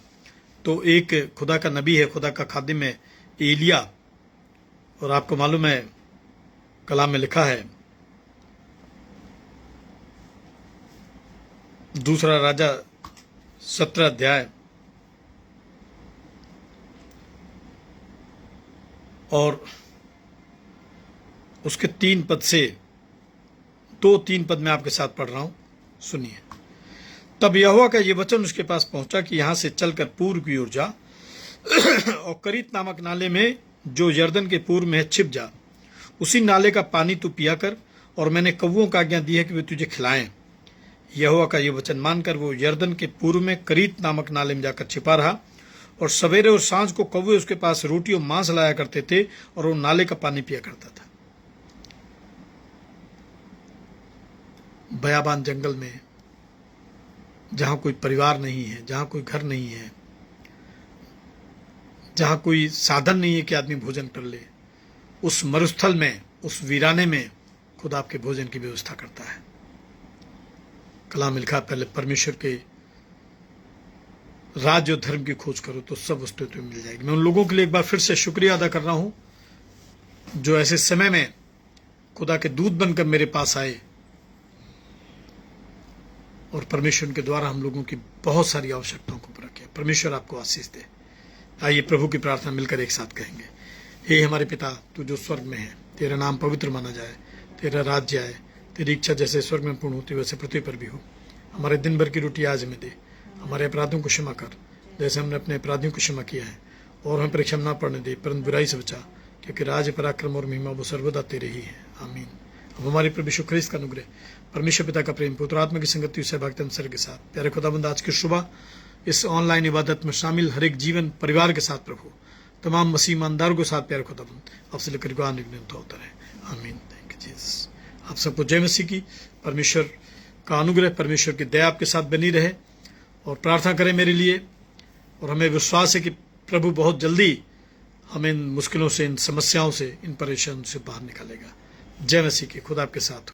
तो एक खुदा का नबी है, खुदा का खादिम है, एलिया। और आपको मालूम है कलाम में लिखा है, 2 राजा 17 अध्याय और उसके 3 पद से 2-3 पद में आपके साथ पढ़ रहा हूं, सुनिए। तब यहोवा का ये वचन उसके पास पहुंचा कि यहां से चलकर पूर्व की ओर जा और करीत नामक नाले में जो यर्दन के पूर्व में है छिप जा। उसी नाले का पानी तू पिया कर, और मैंने कौवों का आज्ञा दी है कि वे तुझे खिलाएं। यहोवा का ये वचन मानकर वो यर्दन के पूर्व में करीत नामक नाले में जाकर छिपा रहा, और सवेरे और सांझ को कौवे उसके पास रोटी और मांस लाया करते थे और वो नाले का पानी पिया करता था। बयाबान जंगल में, जहां कोई परिवार नहीं है, जहां कोई घर नहीं है, जहां कोई साधन नहीं है कि आदमी भोजन कर ले, उस मरुस्थल में, उस वीराने में खुद आपके भोजन की व्यवस्था करता है। कलाम में लिखा, पहले परमेश्वर के राज्य और धर्म की खोज करो तो सब वस्तुएं तुम्हें मिल जाएगी। मैं उन लोगों के लिए एक बार फिर से शुक्रिया अदा कर रहा हूं जो ऐसे समय में खुदा के दूत बनकर मेरे पास आए और परमेश्वर के द्वारा हम लोगों की बहुत सारी आवश्यकताओं को पूरा किया। परमेश्वर आपको आशीष दे। आइए प्रभु की प्रार्थना मिलकर एक साथ कहेंगे। हे हमारे पिता, तू जो स्वर्ग में है, तेरा नाम पवित्र माना जाए, तेरा राज्य आए, तेरी इच्छा जैसे स्वर्ग में पूर्ण होती वैसे पृथ्वी पर भी हो। हमारे दिन भर की रोटी आज हमें दे, हमारे अपराधों को क्षमा कर जैसे हमने अपने अपराधियों को क्षमा किया है, और हमें परीक्षा में ना पड़ने दे परंतु बुराई से बचा, क्योंकि राज्य, पराक्रम और महिमा वो सर्वदा तेरे ही है। आमीन। अब हमारे प्रभु यीशु ख्रीस्त का अनुग्रह, परमेश्वर पिता का प्रेम, पवित्र आत्मा की संगति सहभागिता सर के साथ, प्यारे खुदाबंद आज की सुबह इस ऑनलाइन इबादत में शामिल हर एक जीवन परिवार के साथ प्रभु तमाम मसीह ईमानदारों के साथ प्यारे खुदाबंद अब से लेकर होता रहे। आमीन। Thank you Jesus. आप सबको जय मसीह की। परमेश्वर का अनुग्रह, परमेश्वर की दया आपके साथ बनी रहे, और प्रार्थना करें मेरे लिए। और हमें विश्वास है कि प्रभु बहुत जल्दी हमें इन मुश्किलों से, इन समस्याओं से, इन परेशानियों से बाहर निकालेगा। जय मसीह की। खुदा आपके साथ हो।